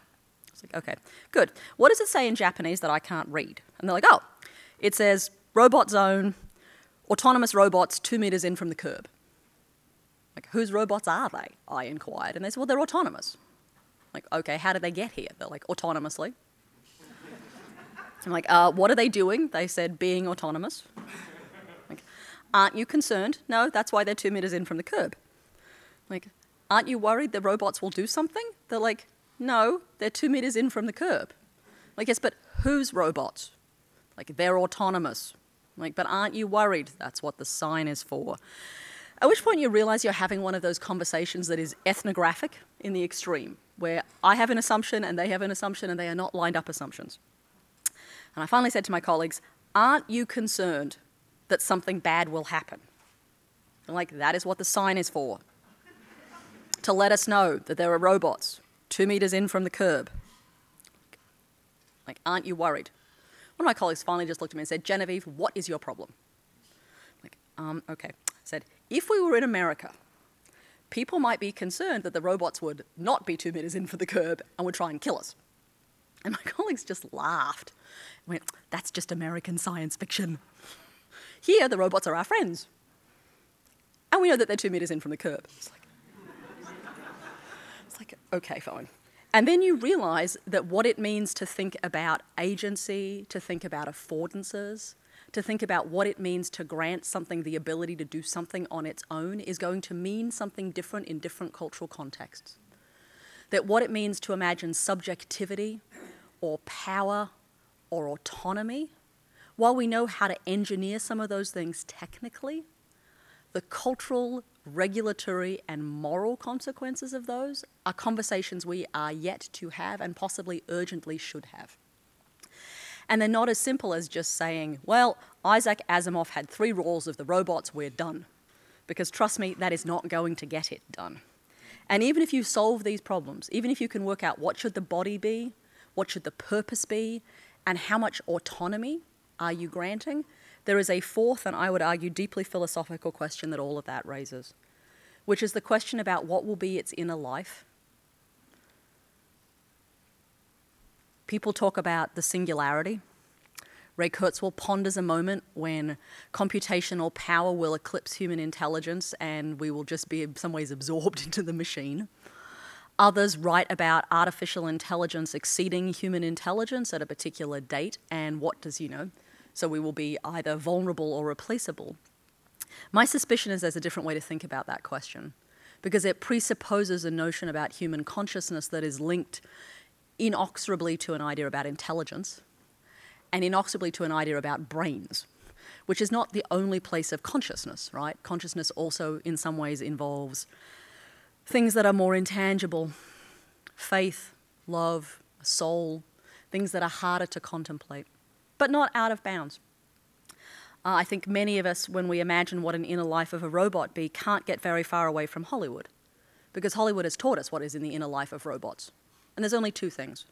I was like, okay, good. What does it say in Japanese that I can't read? And they're like, oh, it says robot zone, autonomous robots 2 meters in from the curb. Like, whose robots are they? I inquired. And they said, well, they're autonomous. Like, okay, how did they get here? They're like, autonomously. I'm like, what are they doing? They said, being autonomous. Like, aren't you concerned? No, that's why they're 2 meters in from the curb. Like, aren't you worried the robots will do something? They're like, no, they're 2 meters in from the curb. Like, yes, but whose robots? Like, they're autonomous. Like, but aren't you worried? That's what the sign is for. At which point you realize you're having one of those conversations that is ethnographic in the extreme, where I have an assumption and they have an assumption and they are not lined up assumptions. And I finally said to my colleagues, aren't you concerned that something bad will happen? And like, that is what the sign is for. To let us know that there are robots 2 meters in from the curb. Like, aren't you worried? One of my colleagues finally just looked at me and said, Genevieve, what is your problem? Like, okay. I said, if we were in America people might be concerned that the robots would not be 2 meters in from the curb and would try and kill us. And my colleagues just laughed. Went, that's just American science fiction. Here, the robots are our friends. And we know that they're 2 meters in from the curb. It's like, okay, fine. And then you realize that what it means to think about agency, to think about affordances, to think about what it means to grant something the ability to do something on its own is going to mean something different in different cultural contexts. That what it means to imagine subjectivity or power or autonomy, while we know how to engineer some of those things technically, the cultural, regulatory, and moral consequences of those are conversations we are yet to have and possibly urgently should have. And they're not as simple as just saying, well, Isaac Asimov had 3 rules of the robots, we're done. Because trust me, that is not going to get it done. And even if you solve these problems, even if you can work out what should the body be, what should the purpose be, and how much autonomy are you granting, there is a fourth, and I would argue deeply philosophical question that all of that raises, which is the question about what will be its inner life. People talk about the singularity. Ray Kurzweil ponders a moment when computational power will eclipse human intelligence and we will just be in some ways absorbed into the machine. Others write about artificial intelligence exceeding human intelligence at a particular date and what does, so we will be either vulnerable or replaceable. My suspicion is there's a different way to think about that question because it presupposes a notion about human consciousness that is linked inexorably to an idea about intelligence and inexorably to an idea about brains, which is not the only place of consciousness, right? Consciousness also in some ways involves things that are more intangible, faith, love, soul, things that are harder to contemplate, but not out of bounds. I think many of us, when we imagine what an inner life of a robot be, can't get very far away from Hollywood, because Hollywood has taught us what is in the inner life of robots. And there's only 2 things.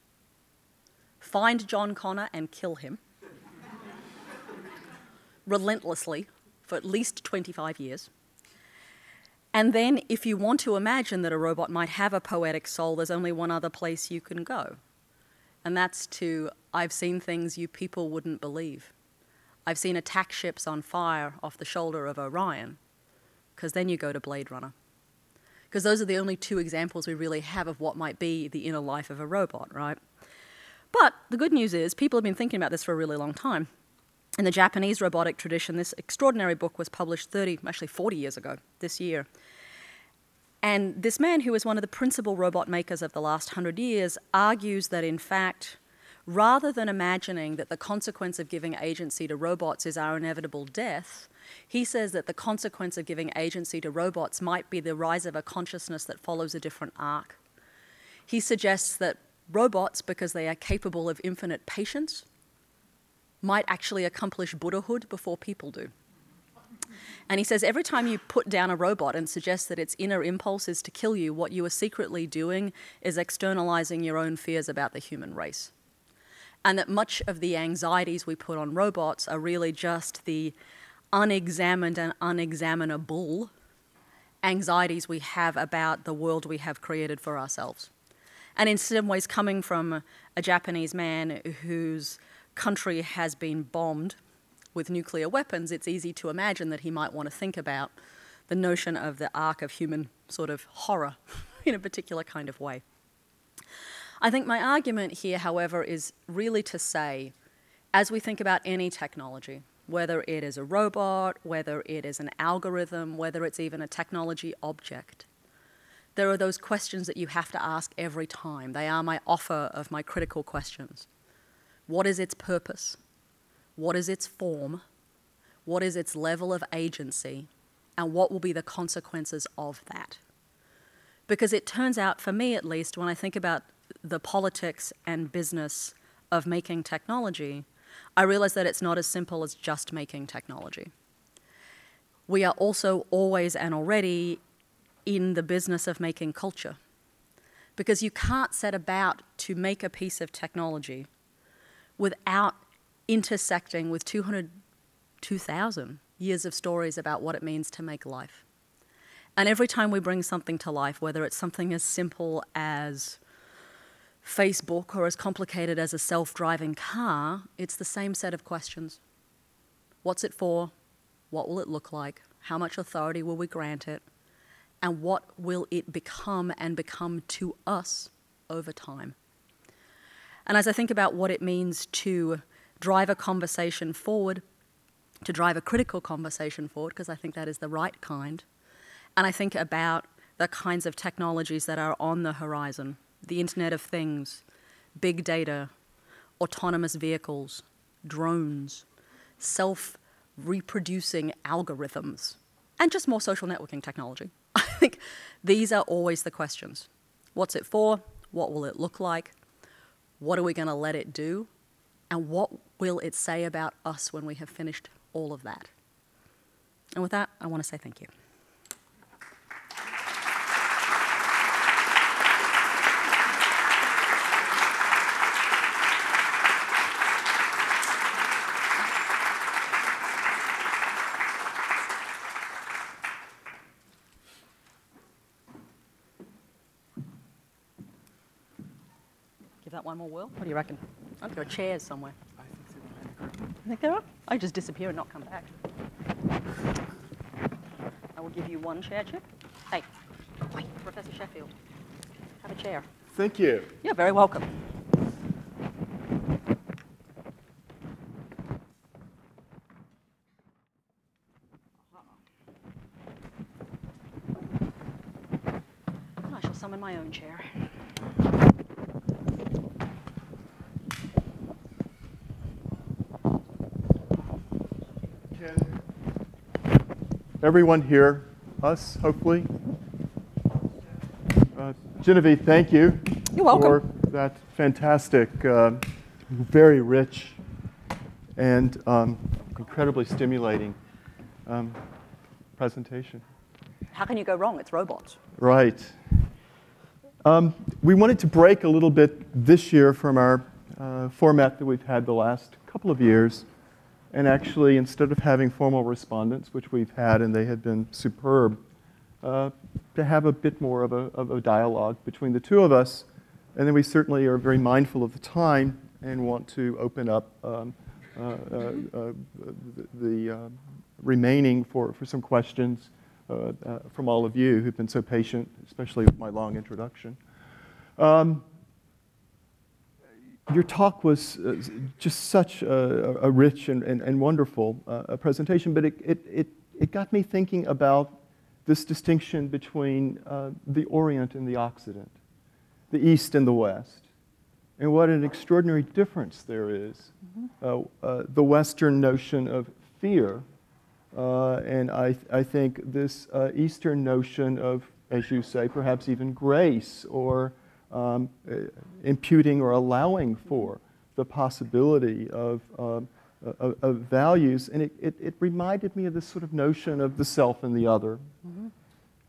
Find John Connor and kill him relentlessly for at least 25 years. And then if you want to imagine that a robot might have a poetic soul, there's only one other place you can go. And that's to, I've seen things you people wouldn't believe. I've seen attack ships on fire off the shoulder of Orion, because then you go to Blade Runner. Because those are the only 2 examples we really have of what might be the inner life of a robot, right? But the good news is people have been thinking about this for a really long time. In the Japanese robotic tradition, this extraordinary book was published 40 years ago, this year. And this man, who is one of the principal robot makers of the last 100 years, argues that, in fact, rather than imagining that the consequence of giving agency to robots is our inevitable death, he says that the consequence of giving agency to robots might be the rise of a consciousness that follows a different arc. He suggests that robots, because they are capable of infinite patience, might actually accomplish Buddhahood before people do. And he says every time you put down a robot and suggest that its inner impulse is to kill you, what you are secretly doing is externalizing your own fears about the human race. And that much of the anxieties we put on robots are really just the unexamined and unexaminable anxieties we have about the world we have created for ourselves. And in some ways, coming from a Japanese man whose country has been bombed with nuclear weapons, it's easy to imagine that he might want to think about the notion of the arc of human sort of horror in a particular kind of way. I think my argument here, however, is really to say, as we think about any technology, whether it is a robot, whether it is an algorithm, whether it's even a technology object, there are those questions that you have to ask every time. They are my offer of my critical questions. What is its purpose? What is its form? What is its level of agency? And what will be the consequences of that? Because it turns out, for me at least, when I think about the politics and business of making technology, I realize that it's not as simple as just making technology. We are also always and already in the business of making culture. Because you can't set about to make a piece of technology without intersecting with 2,000 years of stories about what it means to make life. And every time we bring something to life, whether it's something as simple as Facebook or as complicated as a self-driving car, it's the same set of questions. What's it for? What will it look like? How much authority will we grant it? And what will it become and become to us over time? And as I think about what it means to drive a conversation forward, to drive a critical conversation forward, because I think that is the right kind, and I think about the kinds of technologies that are on the horizon, the Internet of Things, big data, autonomous vehicles, drones, self-reproducing algorithms, and just more social networking technology. I think these are always the questions. What's it for? What will it look like? What are we going to let it do? And what will it say about us when we have finished all of that? And with that, I want to say thank you. Give that one more whirl. What do you reckon? I think there are chairs somewhere. I think they're behind the curtain. You think there are? I just disappear and not come back. I will give you one chair, Chip. Hey, wait, Professor Sheffield. Have a chair. Thank you. You're very welcome. I shall summon my own chair. Can everyone hear us, hopefully? Genevieve, thank you. You're welcome. For that fantastic, very rich, and incredibly stimulating presentation. How can you go wrong? It's robots. Right. We wanted to break a little bit this year from our format that we've had the last couple of years, and actually, instead of having formal respondents, which we've had, and they have been superb, to have a bit more of a dialogue between the two of us. And then we certainly are very mindful of the time and want to open up the remaining for some questions from all of you who've been so patient, especially with my long introduction. Your talk was just such a rich and wonderful presentation, but it got me thinking about this distinction between the Orient and the Occident, the East and the West, and what an extraordinary difference there is. The Western notion of fear, and I think this Eastern notion of, as you say, perhaps even grace, or imputing or allowing for the possibility of values. And it reminded me of this sort of notion of the self and the other.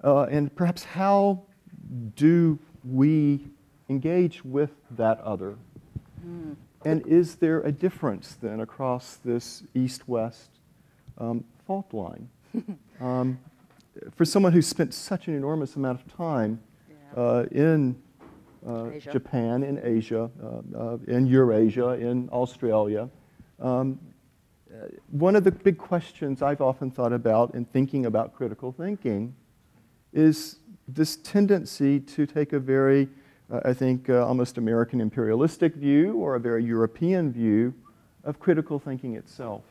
And perhaps how do we engage with that other? And is there a difference then across this East-West fault line? For someone who's spent such an enormous amount of time in Japan, in Asia, in Eurasia, in Australia, one of the big questions I've often thought about in thinking about critical thinking is this tendency to take a very, I think, almost American imperialistic view or a very European view of critical thinking itself.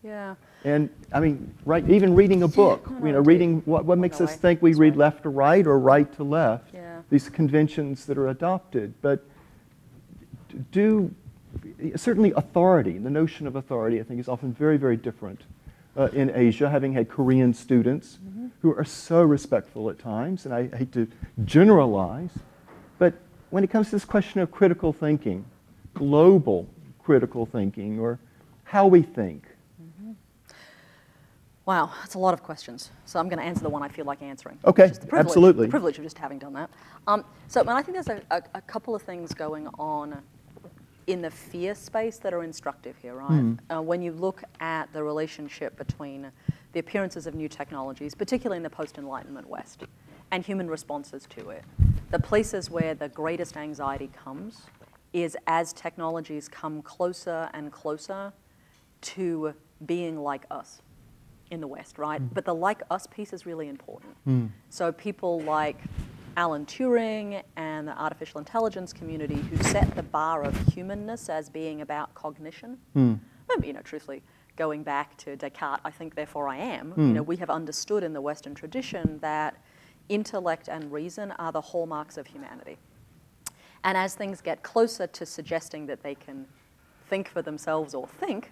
Yeah. And I mean, right, even reading a book, reading what makes us think we read left to right or right to left, these conventions that are adopted. But certainly authority, the notion of authority, I think, is often very, very different in Asia, having had Korean students who are so respectful at times, and I hate to generalize, but when it comes to this question of critical thinking, global critical thinking, or how we think. Wow, that's a lot of questions. So I'm going to answer the one I feel like answering. Okay, absolutely. The privilege of just having done that. So I think there's a couple of things going on in the fear space that are instructive here, right? When you look at the relationship between the appearances of new technologies, particularly in the post-Enlightenment West, and human responses to it. The places where the greatest anxiety comes is as technologies come closer and closer to being like us in the West, right? But the like us piece is really important. So people like Alan Turing and the artificial intelligence community who set the bar of humanness as being about cognition, truthfully, going back to Descartes, I think, therefore I am, we have understood in the Western tradition that intellect and reason are the hallmarks of humanity. And as things get closer to suggesting that they can think for themselves or think,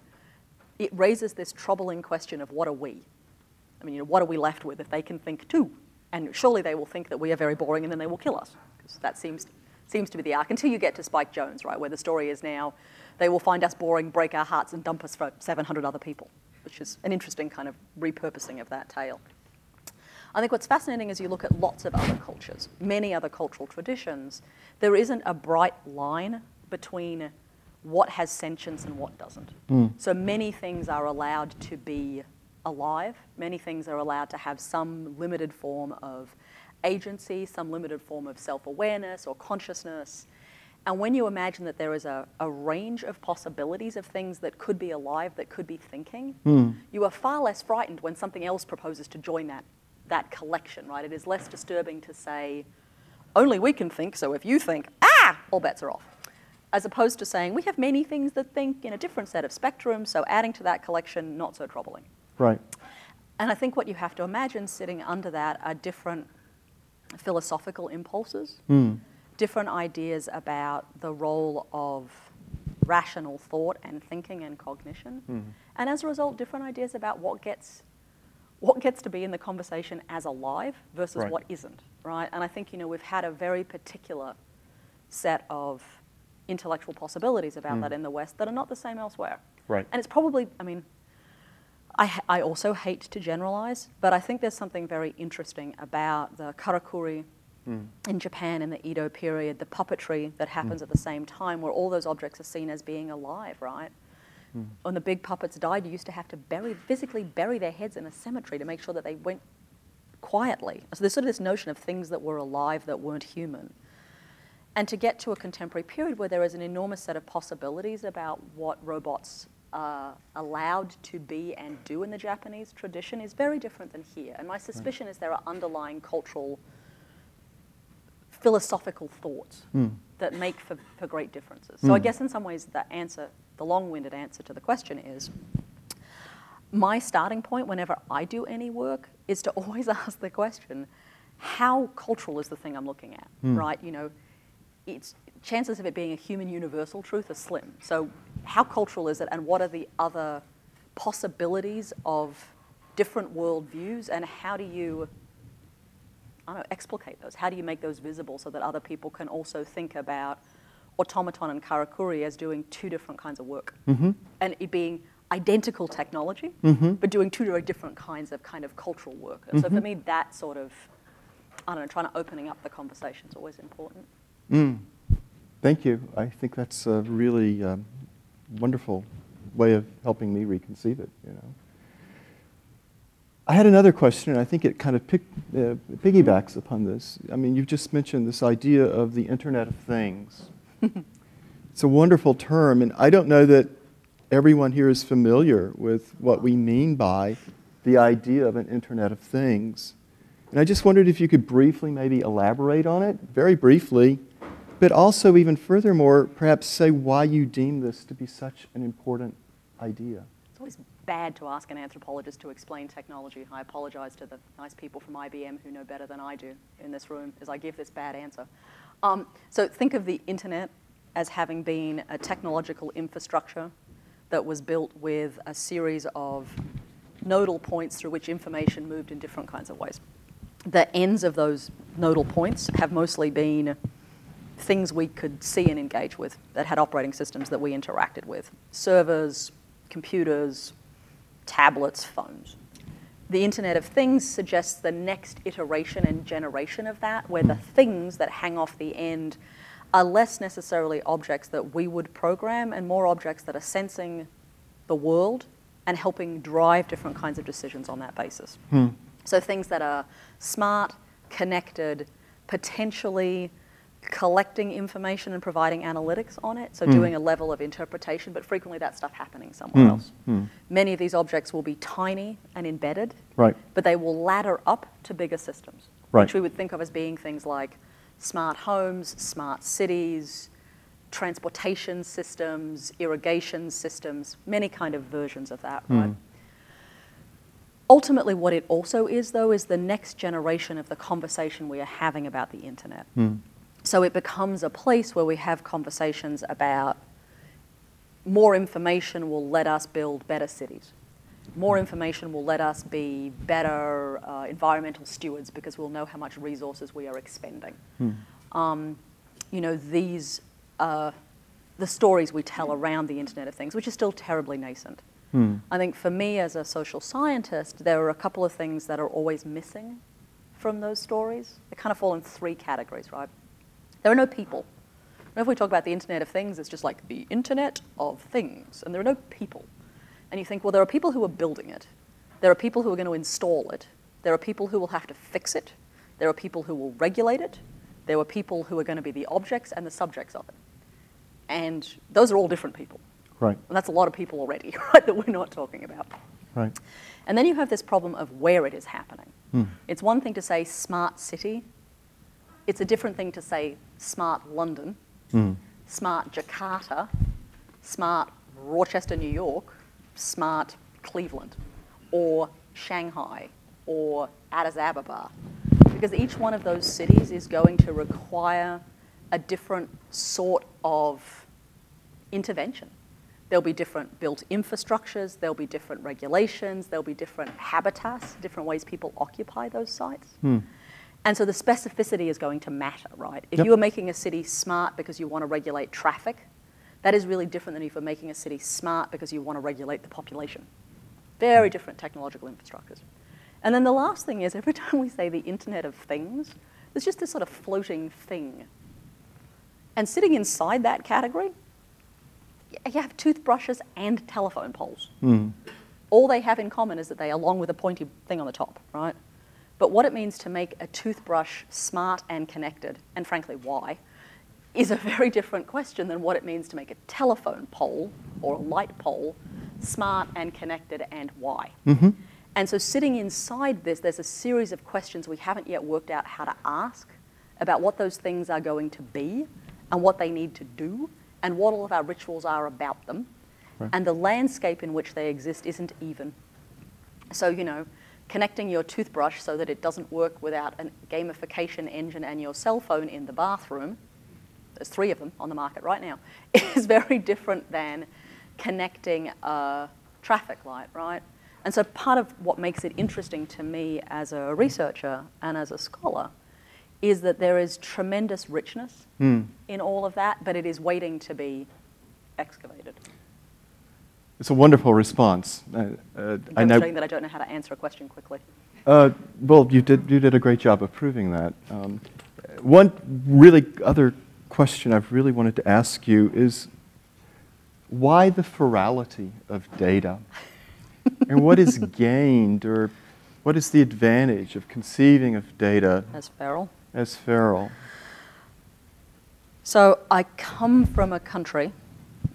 it raises this troubling question of what are we? I mean, what are we left with if they can think too? And surely they will think that we are very boring and then they will kill us. Because that seems to be the arc, until you get to Spike Jones, right, where the story is now, they will find us boring, break our hearts, and dump us for 700 other people, which is an interesting kind of repurposing of that tale. I think what's fascinating is you look at lots of other cultures, many other cultural traditions, there isn't a bright line between what has sentience and what doesn't. So many things are allowed to be alive, many things are allowed to have some limited form of agency, some limited form of self-awareness or consciousness. And when you imagine that there is a range of possibilities of things that could be alive, that could be thinking, you are far less frightened when something else proposes to join that collection, right? It is less disturbing to say, only we can think, so if you think, all bets are off. As opposed to saying, we have many things that think in a different set of spectrums, so adding to that collection, not so troubling. Right. And I think what you have to imagine sitting under that are different philosophical impulses, different ideas about the role of rational thought and thinking and cognition, and as a result, different ideas about what gets to be in the conversation as alive versus what isn't, right? And I think, we've had a very particular set of intellectual possibilities about that in the West that are not the same elsewhere. Right. And it's probably, I also hate to generalize, but I think there's something very interesting about the karakuri in Japan in the Edo period, the puppetry that happens at the same time, where all those objects are seen as being alive, right? When the big puppets died, you used to have to physically bury their heads in a cemetery to make sure that they went quietly. So there's sort of this notion of things that were alive that weren't human. And to get to a contemporary period where there is an enormous set of possibilities about what robots are allowed to be and do in the Japanese tradition is very different than here. And my suspicion is there are underlying cultural, philosophical thoughts that make for great differences. So I guess in some ways the long-winded answer to the question is, my starting point whenever I do any work is to always ask the question, how cultural is the thing I'm looking at, right? Chances of it being a human universal truth are slim. So how cultural is it, and what are the other possibilities of different worldviews, and how do you, explicate those? How do you make those visible so that other people can also think about automaton and karakuri as doing two different kinds of work, and it being identical technology, but doing two very different kinds of cultural work. And so for me, that sort of, trying to opening up the conversation is always important. Thank you. I think that's a really wonderful way of helping me reconceive it, I had another question, and I think it kind of piggybacks upon this. I mean, you've just mentioned this idea of the Internet of Things. It's a wonderful term, and I don't know that everyone here is familiar with what we mean by the idea of an Internet of Things. And I just wondered if you could briefly maybe elaborate on it, very briefly, but also even furthermore, perhaps say why you deem this to be such an important idea. It's always bad to ask an anthropologist to explain technology. I apologize to the nice people from IBM who know better than I do in this room as I give this bad answer. So think of the internet as having been a technological infrastructure that was built with a series of nodal points through which information moved in different kinds of ways. The ends of those nodal points have mostly been things we could see and engage with that had operating systems that we interacted with. Servers, computers, tablets, phones. The Internet of Things suggests the next iteration and generation of that, where the things that hang off the end are less necessarily objects that we would program and more objects that are sensing the world and helping drive different kinds of decisions on that basis. So things that are smart, connected, potentially collecting information and providing analytics on it, so doing a level of interpretation, but frequently that stuff happening somewhere else. Many of these objects will be tiny and embedded, but they will ladder up to bigger systems, which we would think of as being things like smart homes, smart cities, transportation systems, irrigation systems, many kind of versions of that, right? Ultimately, what it also is, though, is the next generation of the conversation we are having about the internet. So it becomes a place where we have conversations about more information will let us build better cities. More information will let us be better environmental stewards because we'll know how much resources we are expending. You know, these the stories we tell around the Internet of Things, which is still terribly nascent. I think for me as a social scientist, there are a couple of things that are always missing from those stories. They kind of fall in three categories, right? There are no people. Whenever we talk about the Internet of Things, it's just like the Internet of Things, and there are no people. And you think, well, there are people who are building it. There are people who are going to install it. There are people who will have to fix it. There are people who will regulate it. There are people who are going to be the objects and the subjects of it. And those are all different people. Right. And that's a lot of people already, right, that we're not talking about. Right. And then you have this problem of where it is happening. It's one thing to say smart city. It's a different thing to say smart London, smart Jakarta, smart Rochester, New York, smart Cleveland, or Shanghai, or Addis Ababa. Because each one of those cities is going to require a different sort of intervention. There'll be different built infrastructures, there'll be different regulations, there'll be different habitats, different ways people occupy those sites. And so the specificity is going to matter, right? If you are making a city smart because you want to regulate traffic, that is really different than if you're making a city smart because you want to regulate the population. Very different technological infrastructures. And then the last thing is, every time we say the Internet of Things, there's just this sort of floating thing. And sitting inside that category, you have toothbrushes and telephone poles. All they have in common is that they are along with a pointy thing on the top, right? But what it means to make a toothbrush smart and connected, and frankly why, is a very different question than what it means to make a telephone pole or a light pole smart and connected and why. And so sitting inside this, there's a series of questions we haven't yet worked out how to ask about what those things are going to be and what they need to do and what all of our rituals are about them. And the landscape in which they exist isn't even. So, you know, connecting your toothbrush so that it doesn't work without a gamification engine and your cell phone in the bathroom, there's 3 of them on the market right now, is very different than connecting a traffic light, right? And so part of what makes it interesting to me as a researcher and as a scholar is that there is tremendous richness in all of that, but it is waiting to be excavated. It's a wonderful response. Demonstrating that I don't know how to answer a question quickly. Well, you did a great job of proving that. One really other question I've really wanted to ask you is, why the ferality of data? And what is gained, or what is the advantage of conceiving of data as feral? As feral. So I come from a country,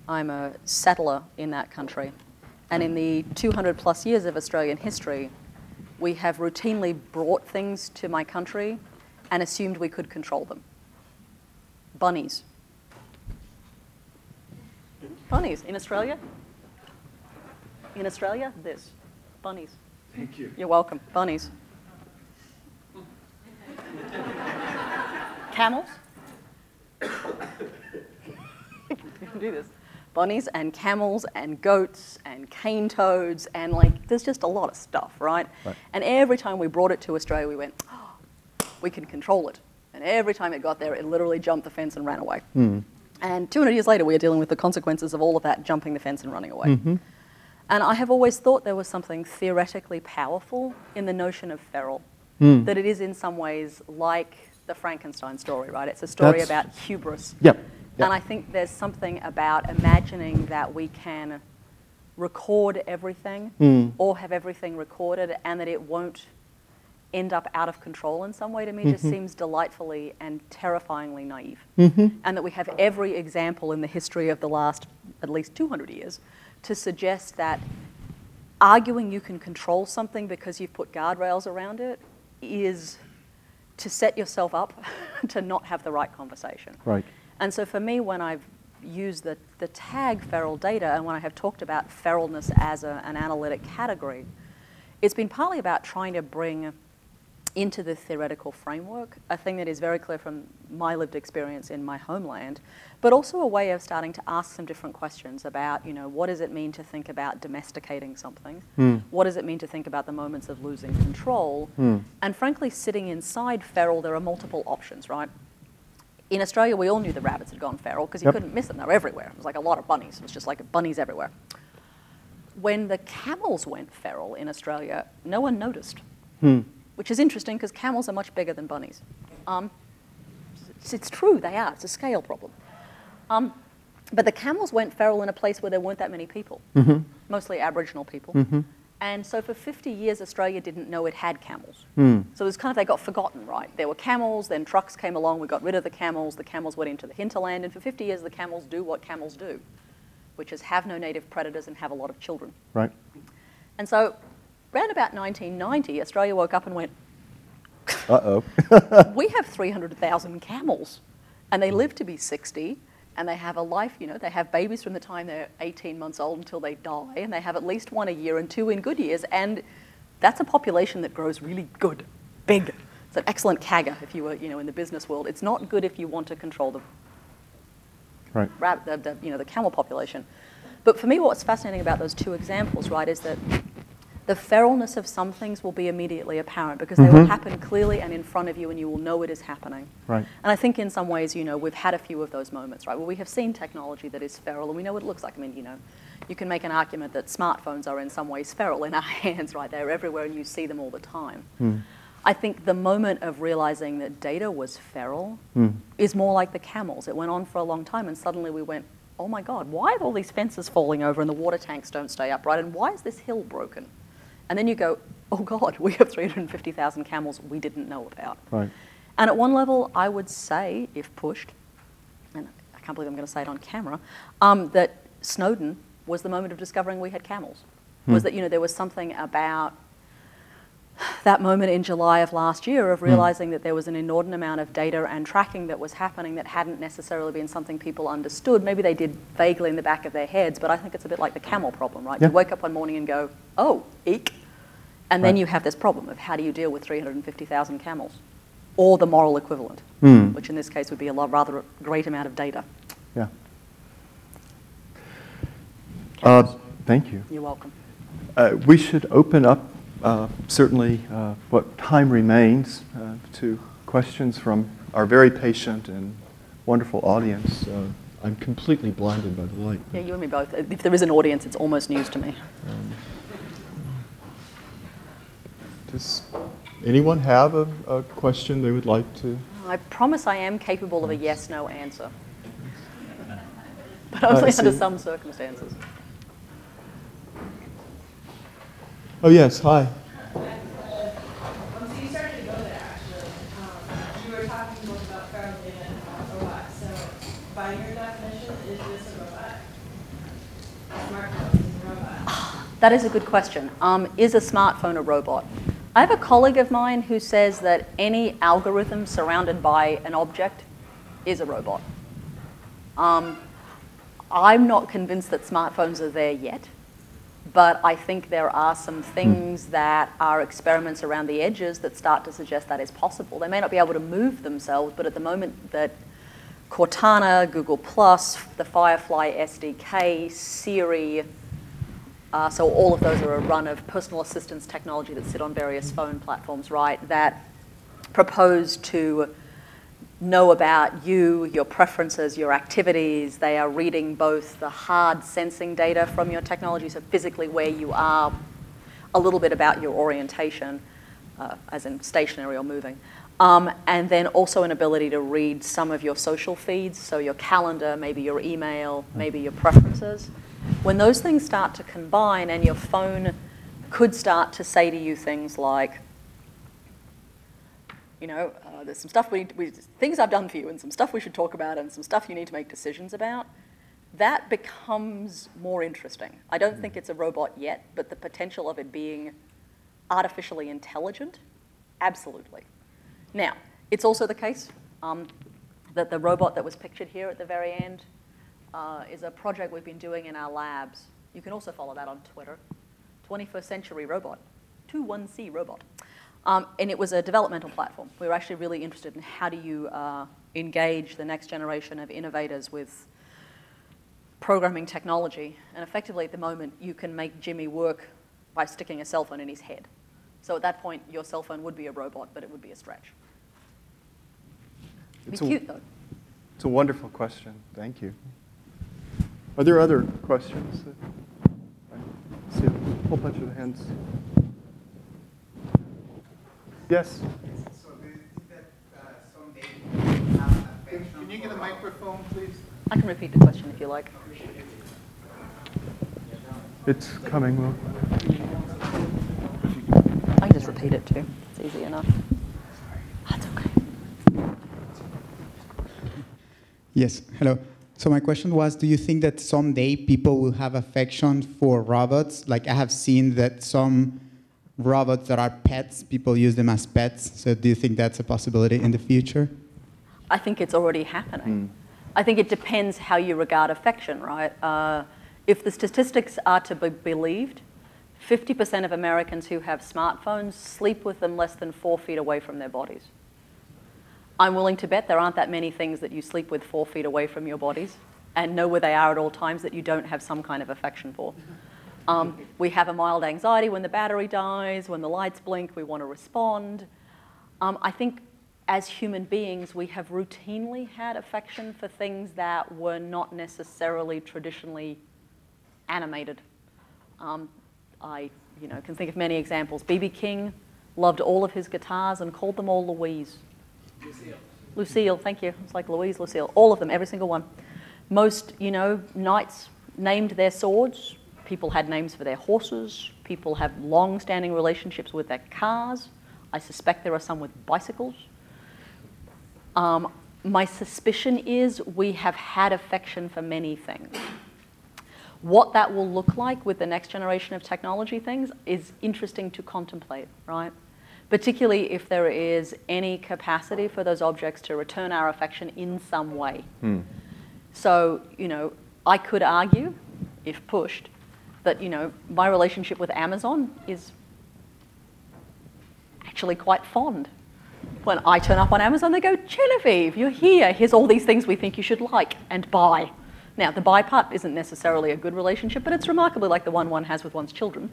I'm a settler in that country, and in the 200 plus years of Australian history, we have routinely brought things to my country and assumed we could control them. Bunnies. Bunnies in Australia? In Australia, this. Bunnies. Thank you. You're welcome. Bunnies. Camels. You can do this. Bunnies and camels and goats and cane toads and like, there's just a lot of stuff, right? And every time we brought it to Australia, we went, oh, we can control it. And every time it got there, it literally jumped the fence and ran away. And 200 years later, we are dealing with the consequences of all of that jumping the fence and running away. And I have always thought there was something theoretically powerful in the notion of feral, that it is in some ways like the Frankenstein story, right? It's a story about hubris. And I think there's something about imagining that we can record everything or have everything recorded, and that it won't end up out of control in some way, to me just seems delightfully and terrifyingly naive. And that we have every example in the history of the last at least 200 years to suggest that arguing you can control something because you've put guardrails around it is to set yourself up to not have the right conversation. Right. And so for me, when I've used the tag feral data, and when I have talked about feralness as an analytic category, it's been partly about trying to bring into the theoretical framework a thing that is very clear from my lived experience in my homeland, but also a way of starting to ask some different questions about, you know, what does it mean to think about domesticating something? What does it mean to think about the moments of losing control? And frankly, sitting inside feral, there are multiple options, right? In Australia, we all knew the rabbits had gone feral because you couldn't miss them. They were everywhere. It was like a lot of bunnies. It was just like bunnies everywhere. When the camels went feral in Australia, no one noticed, which is interesting because camels are much bigger than bunnies. It's true, they are. It's a scale problem. But the camels went feral in a place where there weren't that many people, mostly Aboriginal people. And so for 50 years, Australia didn't know it had camels. So it was kind of, they got forgotten, right? There were camels, then trucks came along, we got rid of the camels went into the hinterland, and for 50 years, the camels do what camels do, which is have no native predators and have a lot of children. Right. And so around about 1990, Australia woke up and went, Uh-oh. we have 300,000 camels, and they live to be 60, and they have a life, you know, they have babies from the time they're 18 months old until they die, and they have at least one a year and two in good years, and that's a population that grows really good, big. It's an excellent CAGR if you were, you know, in the business world. It's not good if you want to control the the camel population. But for me, what's fascinating about those two examples, right, is that the feralness of some things will be immediately apparent because they will happen clearly and in front of you, and you will know it is happening. Right. And I think in some ways, you know, we've had a few of those moments, right, where we have seen technology that is feral and we know what it looks like. I mean, you know, you can make an argument that smartphones are in some ways feral in our hands, right? They're everywhere and you see them all the time. I think the moment of realizing that data was feral is more like the camels. It went on for a long time, and suddenly we went, oh my God, why are all these fences falling over and the water tanks don't stay upright, and why is this hill broken? And then you go, oh God, we have 350,000 camels we didn't know about. Right. And at one level, I would say, if pushed, and I can't believe I'm going to say it on camera, that Snowden was the moment of discovering we had camels. Was that, you know, there was something about that moment in July of last year of realizing that there was an inordinate amount of data and tracking that was happening that hadn't necessarily been something people understood. Maybe they did vaguely in the back of their heads, but I think it's a bit like the camel problem, right? Yeah. You wake up one morning and go, oh, eek. And then you have this problem of how do you deal with 350,000 camels? Or the moral equivalent, which in this case would be a rather great amount of data. Yeah. Thank you. You're welcome. We should open up, certainly, what time remains to questions from our very patient and wonderful audience. I'm completely blinded by the light. Yeah, you and me both. If there is an audience, it's almost news to me. Does anyone have a question they would like to? I promise I am capable of a yes-no answer, but only under some circumstances. Oh, yes, hi. So you started to go there, actually. You were talking both about feral data and robots. So by your definition, is this a robot? A smartphone is a robot. That is a good question. Is a smartphone a robot? I have a colleague of mine who says that any algorithm surrounded by an object is a robot. I'm not convinced that smartphones are there yet, but I think there are some things that are experiments around the edges that start to suggest that is possible. They may not be able to move themselves, but at the moment that Cortana, Google+, the Firefly SDK, Siri, so all of those are a run of personal assistance technology that sit on various phone platforms, right, that propose to know about you, your preferences, your activities. They are reading both the hard sensing data from your technology, so physically where you are, a little bit about your orientation, as in stationary or moving, and then also an ability to read some of your social feeds, so your calendar, maybe your email, maybe your preferences. When those things start to combine and your phone could start to say to you things like, you know, there's some stuff things I've done for you and some stuff we should talk about and some stuff you need to make decisions about, that becomes more interesting. I don't think it's a robot yet, but the potential of it being artificially intelligent, absolutely. Now, it's also the case that the robot that was pictured here at the very end is a project we've been doing in our labs. You can also follow that on Twitter. 21st Century Robot, 21C Robot. And it was a developmental platform. We were actually really interested in how do you engage the next generation of innovators with programming technology. And effectively, at the moment, you can make Jimmy work by sticking a cell phone in his head. So at that point, your cell phone would be a robot, but it would be a stretch. It'd be cute, though. It's a wonderful question. Thank you. Are there other questions? I see a whole bunch of hands. Yes? So do you think that someday we'll have an affection? Can you get a microphone, please? I can repeat the question if you like. It's coming, Will. I can just repeat it too. It's easy enough. That's okay. Yes, hello. So my question was, do you think that someday people will have affection for robots? Like I have seen that some robots that are pets, people use them as pets. So do you think that's a possibility in the future? I think it's already happening. I think it depends how you regard affection, right? If the statistics are to be believed, 50% of Americans who have smartphones sleep with them less than 4 feet away from their bodies. I'm willing to bet there aren't that many things that you sleep with 4 feet away from your bodies and know where they are at all times that you don't have some kind of affection for. We have a mild anxiety when the battery dies, when the lights blink, we want to respond. I think as human beings, we have routinely had affection for things that were not necessarily traditionally animated. I can think of many examples. B.B. King loved all of his guitars and called them all Louise. Lucille, thank you. It's like Louise, Lucille. All of them, every single one. Most, knights named their swords. People had names for their horses. People have long-standing relationships with their cars. I suspect there are some with bicycles. My suspicion is we have had affection for many things. What that will look like with the next generation of technology things is interesting to contemplate, right? Particularly if there is any capacity for those objects to return our affection in some way. So, I could argue, if pushed, that, my relationship with Amazon is actually quite fond. When I turn up on Amazon, they go, Genevieve, you're here. Here's all these things we think you should like and buy. Now, the buy part isn't necessarily a good relationship, but it's remarkably like the one has with one's children.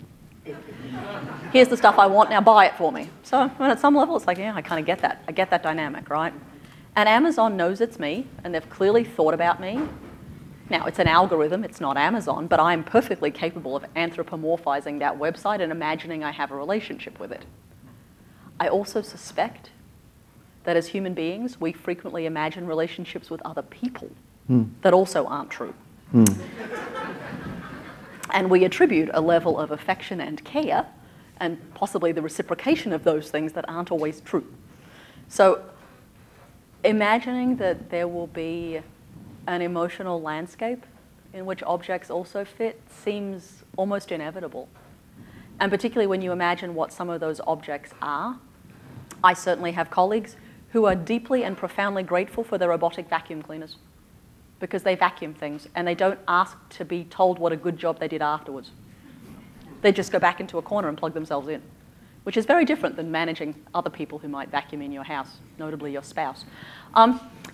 Here's the stuff I want, now buy it for me. So at some level, it's like, yeah, I kind of get that. I get that dynamic, right? And Amazon knows it's me, and they've clearly thought about me. Now, it's an algorithm, it's not Amazon, but I'm perfectly capable of anthropomorphizing that website and imagining I have a relationship with it. I also suspect that as human beings, we frequently imagine relationships with other people that also aren't true. And we attribute a level of affection and care and possibly the reciprocation of those things that aren't always true. So imagining that there will be an emotional landscape in which objects also fit seems almost inevitable. And particularly when you imagine what some of those objects are. I certainly have colleagues who are deeply and profoundly grateful for their robotic vacuum cleaners because they vacuum things and they don't ask to be told what a good job they did afterwards. They just go back into a corner and plug themselves in, which is very different than managing other people who might vacuum in your house, notably your spouse.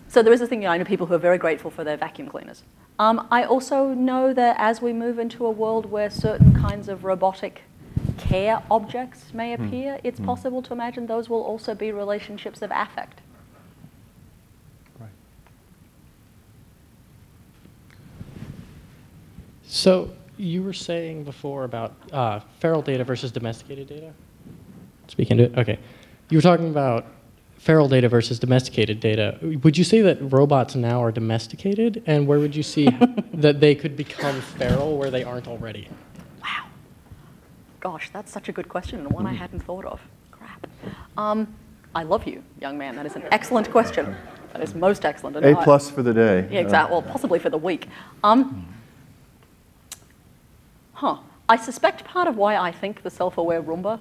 So there is a thing, I know people who are very grateful for their vacuum cleaners. I also know that as we move into a world where certain kinds of robotic care objects may appear, it's possible to imagine those will also be relationships of affect. Right. So you were saying before about feral data versus domesticated data? Speaking to it? Okay. You were talking about feral data versus domesticated data. Would you say that robots now are domesticated, and where would you see that they could become feral where they aren't already? Wow. Gosh, that's such a good question and one I hadn't thought of. Crap. I love you, young man. That is an excellent question. That is most excellent. And A+ for the day. Yeah, exactly. Well, possibly for the week. I suspect part of why I think the self-aware Roomba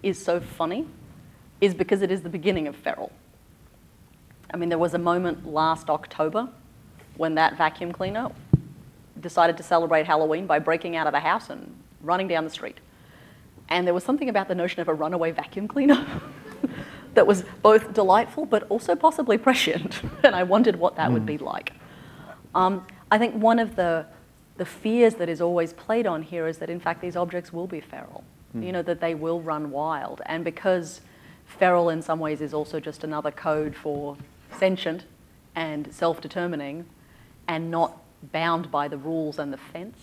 is so funny is because it is the beginning of feral. I mean, there was a moment last October when that vacuum cleaner decided to celebrate Halloween by breaking out of the house and running down the street. And there was something about the notion of a runaway vacuum cleaner that was both delightful but also possibly prescient. And I wondered what that would be like. I think one of the fears that is always played on here is that, in fact, these objects will be feral, you know, that they will run wild. And because feral in some ways is also just another code for sentient and self-determining and not bound by the rules and the fence,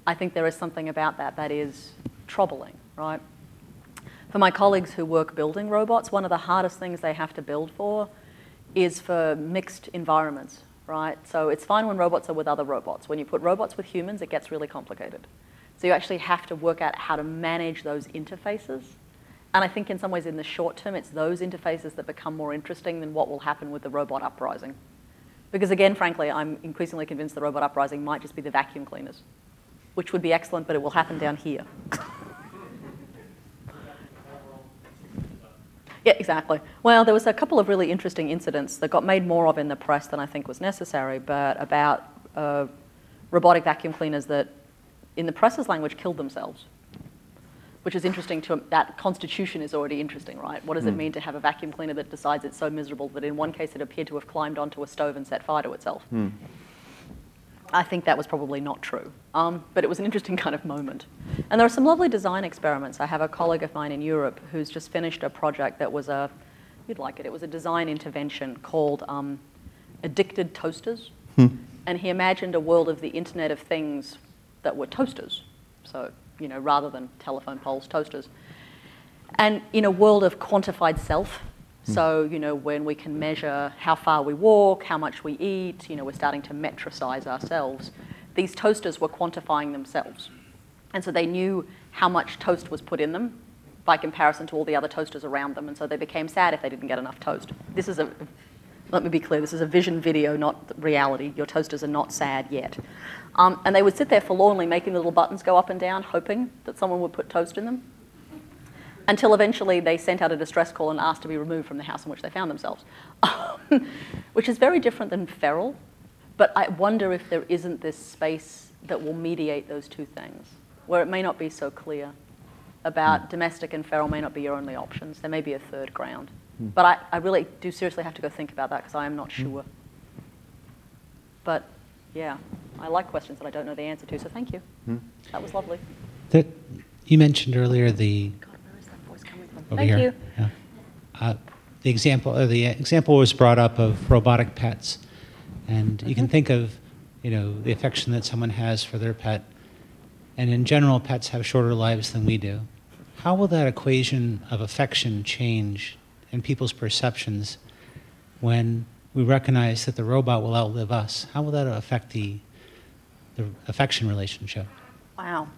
I think there is something about that that is troubling, right? For my colleagues who work building robots, one of the hardest things they have to build for is for mixed environments, right? So it's fine when robots are with other robots. When you put robots with humans, it gets really complicated. So you actually have to work out how to manage those interfaces. And I think in some ways in the short term, it's those interfaces that become more interesting than what will happen with the robot uprising. Because again, frankly, I'm increasingly convinced the robot uprising might just be the vacuum cleaners, which would be excellent, but it will happen down here. Yeah, exactly. Well, there was a couple of really interesting incidents that got made more of in the press than I think was necessary, but about robotic vacuum cleaners that, in the press's language, killed themselves, which is interesting. That constitution is already interesting, right? What does it mean to have a vacuum cleaner that decides it's so miserable that in one case it appeared to have climbed onto a stove and set fire to itself? I think that was probably not true, but it was an interesting kind of moment. And there are some lovely design experiments. I have a colleague of mine in Europe who's just finished a project that was you'd like it, it was a design intervention called Addicted Toasters. And he imagined a world of the Internet of Things that were toasters. So, you know, rather than telephone poles, toasters. And in a world of quantified self, so, you know, when we can measure how far we walk, how much we eat, you know, we're starting to metricize ourselves. These toasters were quantifying themselves. And so they knew how much toast was put in them by comparison to all the other toasters around them. And so they became sad if they didn't get enough toast. This is let me be clear, this is a vision video, not reality. Your toasters are not sad yet. And they would sit there forlornly making the little buttons go up and down, hoping that someone would put toast in them, until eventually they sent out a distress call and asked to be removed from the house in which they found themselves, which is very different than feral. But I wonder if there isn't this space that will mediate those two things, where it may not be so clear about domestic and feral may not be your only options. There may be a third ground. But I really do seriously have to go think about that because I am not sure. But yeah, I like questions that I don't know the answer to, so thank you. That was lovely. You mentioned earlier the over Thank here. you. Yeah. The example was brought up of robotic pets, and you can think of, you know, the affection that someone has for their pet, and in general, pets have shorter lives than we do. How will that equation of affection change in people's perceptions when we recognize that the robot will outlive us? How will that affect the affection relationship? Wow.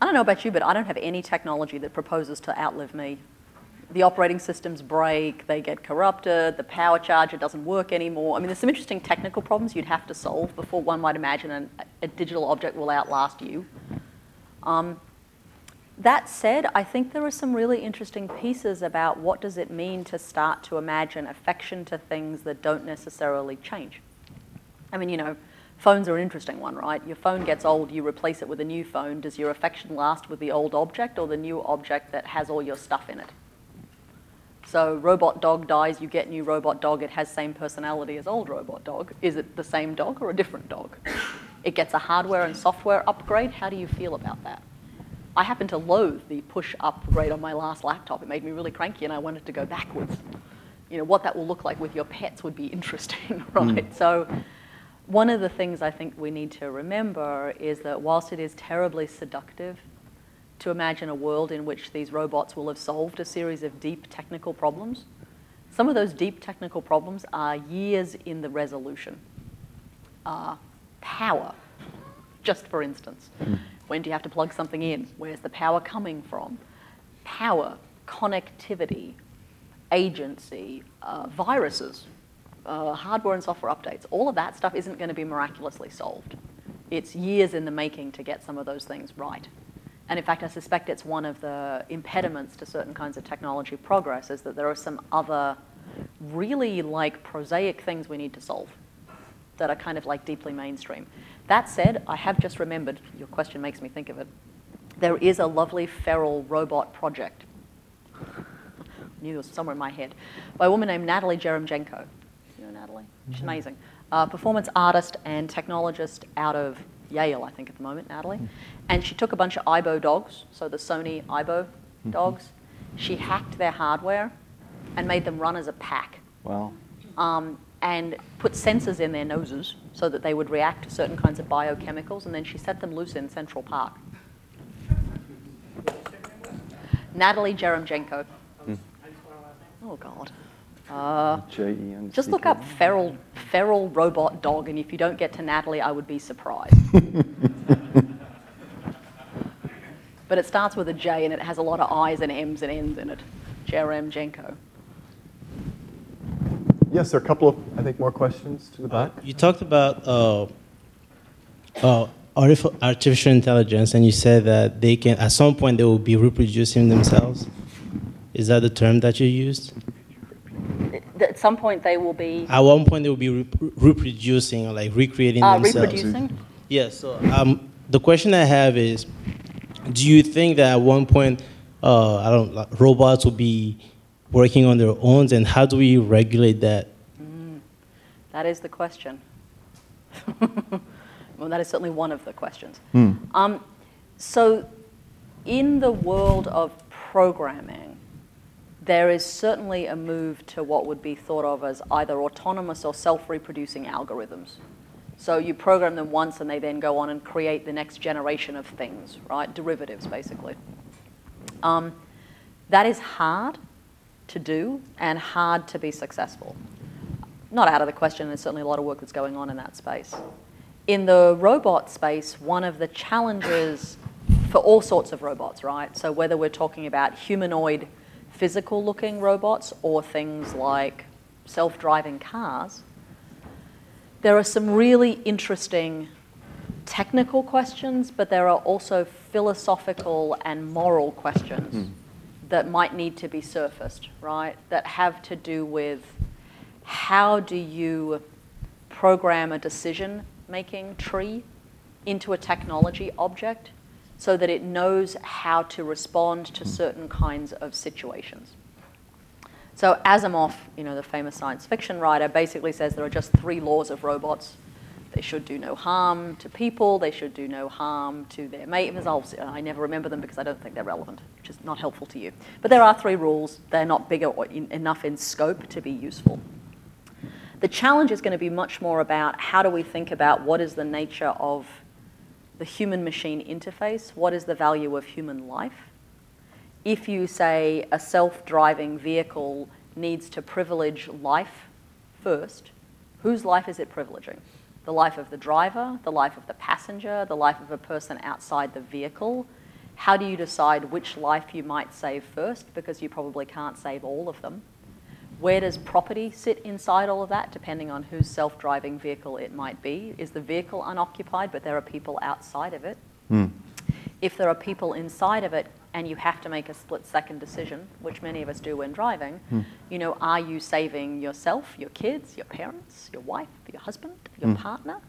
I don't know about you, but I don't have any technology that proposes to outlive me. The operating systems break, they get corrupted, the power charger doesn't work anymore. I mean, there's some interesting technical problems you'd have to solve before one might imagine a digital object will outlast you. That said, I think there are some really interesting pieces about what does it mean to start to imagine affection to things that don't necessarily change. I mean, you know, phones are an interesting one, right? Your phone gets old, you replace it with a new phone. Does your affection last with the old object or the new object that has all your stuff in it? So robot dog dies, you get new robot dog, it has same personality as old robot dog. Is it the same dog or a different dog? It gets a hardware and software upgrade. How do you feel about that? I happen to loathe the push upgrade on my last laptop. It made me really cranky and I wanted to go backwards. You know, what that will look like with your pets would be interesting, right? So one of the things I think we need to remember is that whilst it is terribly seductive to imagine a world in which these robots will have solved a series of deep technical problems, Some of those deep technical problems are years in the resolution. Power, just for instance. When do you have to plug something in? Where's the power coming from? Power, connectivity, agency, viruses, hardware and software updates. All of that stuff isn't going to be miraculously solved. It's years in the making to get some of those things right. And in fact, I suspect it's one of the impediments to certain kinds of technology progress is that there are some other really like prosaic things we need to solve that are kind of like deeply mainstream. That said, I have just remembered, your question makes me think of it, there is a lovely feral robot project, I knew it was somewhere in my head, by a woman named Natalie Jeremchenko. You know Natalie? She's amazing. Performance artist and technologist out of Yale, I think at the moment, Natalie. And she took a bunch of Aibo dogs, so the Sony Aibo dogs. She hacked their hardware and made them run as a pack. Wow. And put sensors in their noses so that they would react to certain kinds of biochemicals, and then she set them loose in Central Park. Natalie Jeremchenko. Oh, God. Just look up feral robot dog, and if you don't get to Natalie, I would be surprised. But it starts with a J, and it has a lot of I's and M's and N's in it. Jeremchenko. Yes, there are a couple of, I think, more questions to the back. You talked about artificial intelligence, and you said that they can, at some point, they will be reproducing themselves. Is that the term that you used? At some point, they will be... At one point, they will be reproducing or like recreating themselves. Reproducing? Yes. So the question I have is, do you think that at one point, robots will be working on their own, and how do we regulate that? That is the question. Well, that is certainly one of the questions. So in the world of programming, there is certainly a move to what would be thought of as either autonomous or self-reproducing algorithms. So you program them once and they then go on and create the next generation of things, right? Derivatives, basically. That is hard to do and hard to be successful. Not out of the question, there's certainly a lot of work that's going on in that space. In the robot space, one of the challenges for all sorts of robots, right? So whether we're talking about humanoid, physical-looking robots or things like self-driving cars, there are some really interesting technical questions, but there are also philosophical and moral questions that might need to be surfaced, right? That have to do with how do you program a decision-making tree into a technology object so that it knows how to respond to certain kinds of situations. So Asimov, the famous science fiction writer, basically says there are just 3 laws of robots. They should do no harm to people. They should do no harm to their mate. I never remember them because I don't think they're relevant, which is not helpful to you. But there are 3 rules. They're not big enough in scope to be useful. The challenge is going to be much more about how do we think about what is the nature of the human-machine interface? What is the value of human life? If you say a self-driving vehicle needs to privilege life first, whose life is it privileging? The life of the driver, the life of the passenger, the life of a person outside the vehicle? How do you decide which life you might save first? Because you probably can't save all of them. Where does property sit inside all of that, depending on whose self-driving vehicle it might be? Is the vehicle unoccupied, but there are people outside of it? If there are people inside of it, and you have to make a split-second decision, which many of us do when driving, are you saving yourself, your kids, your parents, your wife, your husband, your partner?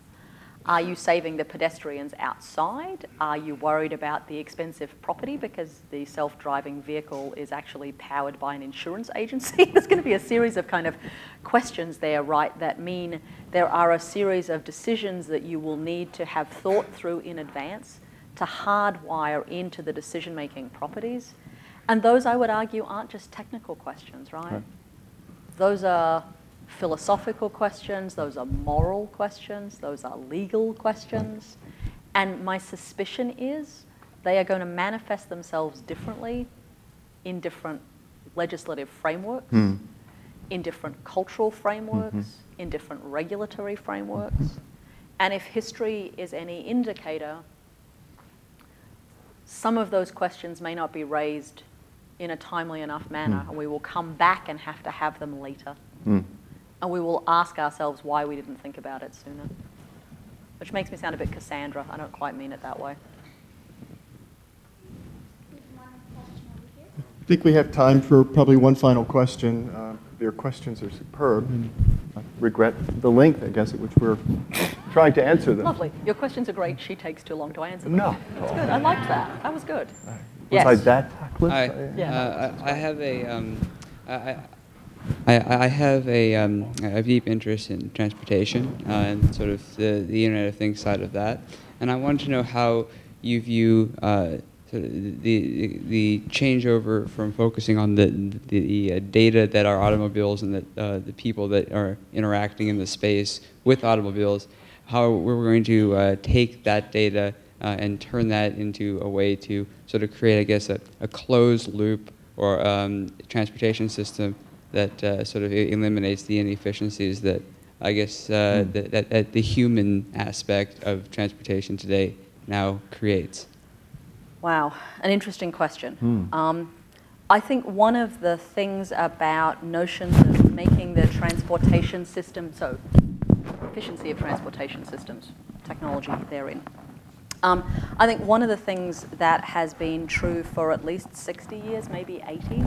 Are you saving the pedestrians outside? Are you worried about the expensive property because the self-driving vehicle is actually powered by an insurance agency? There's going to be a series of kind of questions there, right, that mean there are a series of decisions that you will need to have thought through in advance to hardwire into the decision-making properties. And those, I would argue, aren't just technical questions, right? Those are philosophical questions, those are moral questions, those are legal questions. And my suspicion is they are going to manifest themselves differently in different legislative frameworks. in different cultural frameworks, in different regulatory frameworks. And if history is any indicator, some of those questions may not be raised in a timely enough manner, and we will come back and have to have them later. And we will ask ourselves why we didn't think about it sooner. Which makes me sound a bit Cassandra. I don't quite mean it that way. I think we have time for probably one final question. Your questions are superb. I regret the length, I guess, at which we're trying to answer them. Lovely. Your questions are great. She takes too long to answer them. No. That's good. I liked that. That was good. Besides Yes. that tactless? I have I have a deep interest in transportation and sort of the Internet of Things side of that, and I wanted to know how you view sort of the changeover from focusing on the data that are automobiles and the people that are interacting in the space with automobiles, how we're going to take that data and turn that into a way to sort of create, I guess, a closed loop or transportation system that sort of eliminates the inefficiencies that, I guess, that the human aspect of transportation today now creates. Wow, an interesting question. I think one of the things about notions of making the transportation system, so efficiency of transportation systems, technology therein. I think one of the things that has been true for at least 60 years, maybe 80,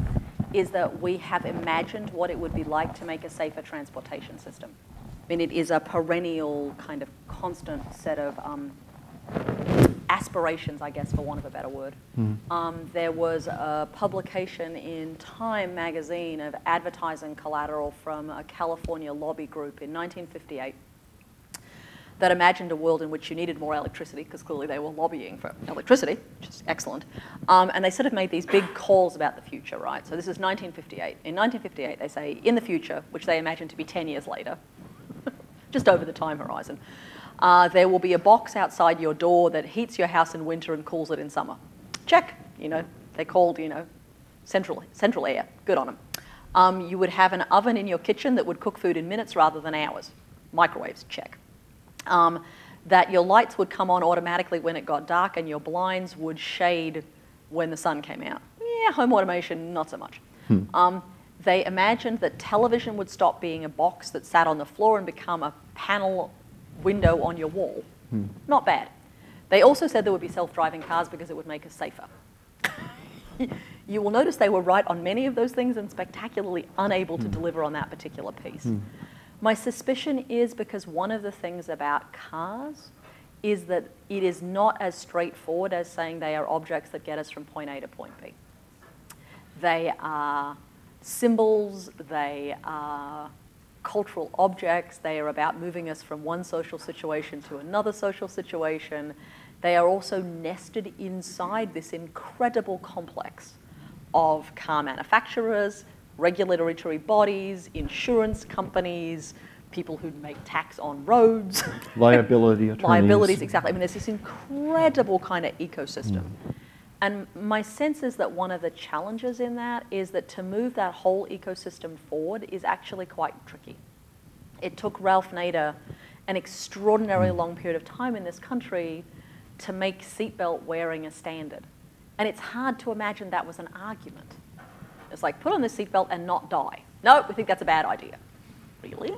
is that we have imagined what it would be like to make a safer transportation system. I mean, it is a perennial kind of constant set of aspirations, I guess, for want of a better word. There was a publication in Time magazine of advertising collateral from a California lobby group in 1958 that imagined a world in which you needed more electricity, because clearly they were lobbying for electricity, which is excellent. And they sort of made these big calls about the future, right? So this is 1958. In 1958, they say, in the future, which they imagine to be 10 years later, just over the time horizon, there will be a box outside your door that heats your house in winter and cools it in summer. Check. You know, they're called, you know, central air. Good on them. You would have an oven in your kitchen that would cook food in minutes rather than hours. Microwaves. Check. That your lights would come on automatically when it got dark and your blinds would shade when the sun came out. Yeah, home automation, not so much. They imagined that television would stop being a box that sat on the floor and become a panel window on your wall. Not bad. They also said there would be self-driving cars because it would make us safer. You will notice they were right on many of those things and spectacularly unable to deliver on that particular piece. My suspicion is because one of the things about cars is that it is not as straightforward as saying they are objects that get us from point A to point B. They are symbols, they are cultural objects, they are about moving us from one social situation to another social situation. They are also nested inside this incredible complex of car manufacturers, regulatory bodies, insurance companies, people who make tax on roads. Liability attorneys. Liabilities, exactly. I mean, there's this incredible kind of ecosystem. And my sense is that one of the challenges in that is that to move that whole ecosystem forward is actually quite tricky. It took Ralph Nader an extraordinarily long period of time in this country to make seatbelt wearing a standard. And it's hard to imagine that was an argument. It's like, put on the seatbelt and not die. No, we think that's a bad idea. Really?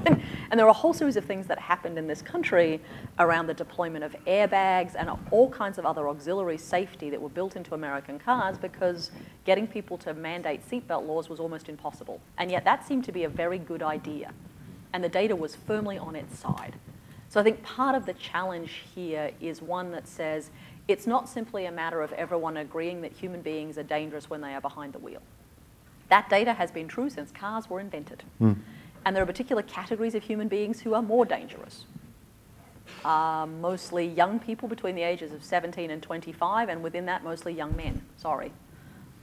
And there are a whole series of things that happened in this country around the deployment of airbags and all kinds of other auxiliary safety that were built into American cars because getting people to mandate seatbelt laws was almost impossible. And yet that seemed to be a very good idea. And the data was firmly on its side. So I think part of the challenge here is one that says it's not simply a matter of everyone agreeing that human beings are dangerous when they are behind the wheel. That data has been true since cars were invented. And there are particular categories of human beings who are more dangerous. Mostly young people between the ages of 17 and 25, and within that, mostly young men. Sorry.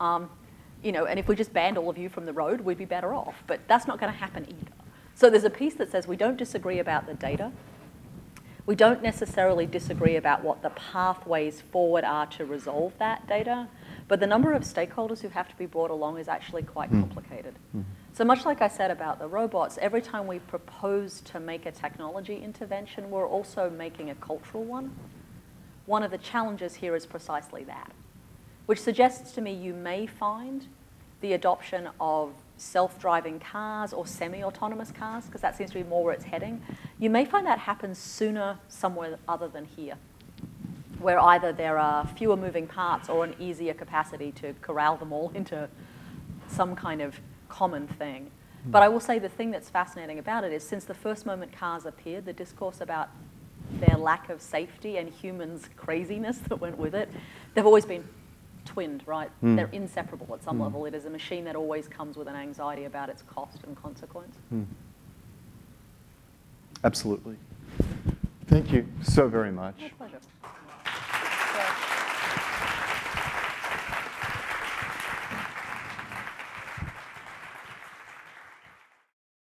You know, and if we just banned all of you from the road, we'd be better off. But that's not going to happen either. So there's a piece that says we don't disagree about the data. We don't necessarily disagree about what the pathways forward are to resolve that data, but the number of stakeholders who have to be brought along is actually quite complicated. So much like I said about the robots, every time we propose to make a technology intervention, we're also making a cultural one. One of the challenges here is precisely that, which suggests to me you may find the adoption of self-driving cars or semi-autonomous cars, because that seems to be more where it's heading. You may find that happens sooner somewhere other than here, where either there are fewer moving parts or an easier capacity to corral them all into some kind of common thing. But I will say the thing that's fascinating about it is since the first moment cars appeared, the discourse about their lack of safety and humans' craziness that went with it, they've always been twinned, right? They're inseparable at some level. It is a machine that always comes with an anxiety about its cost and consequence. Absolutely. Thank you so very much. My pleasure.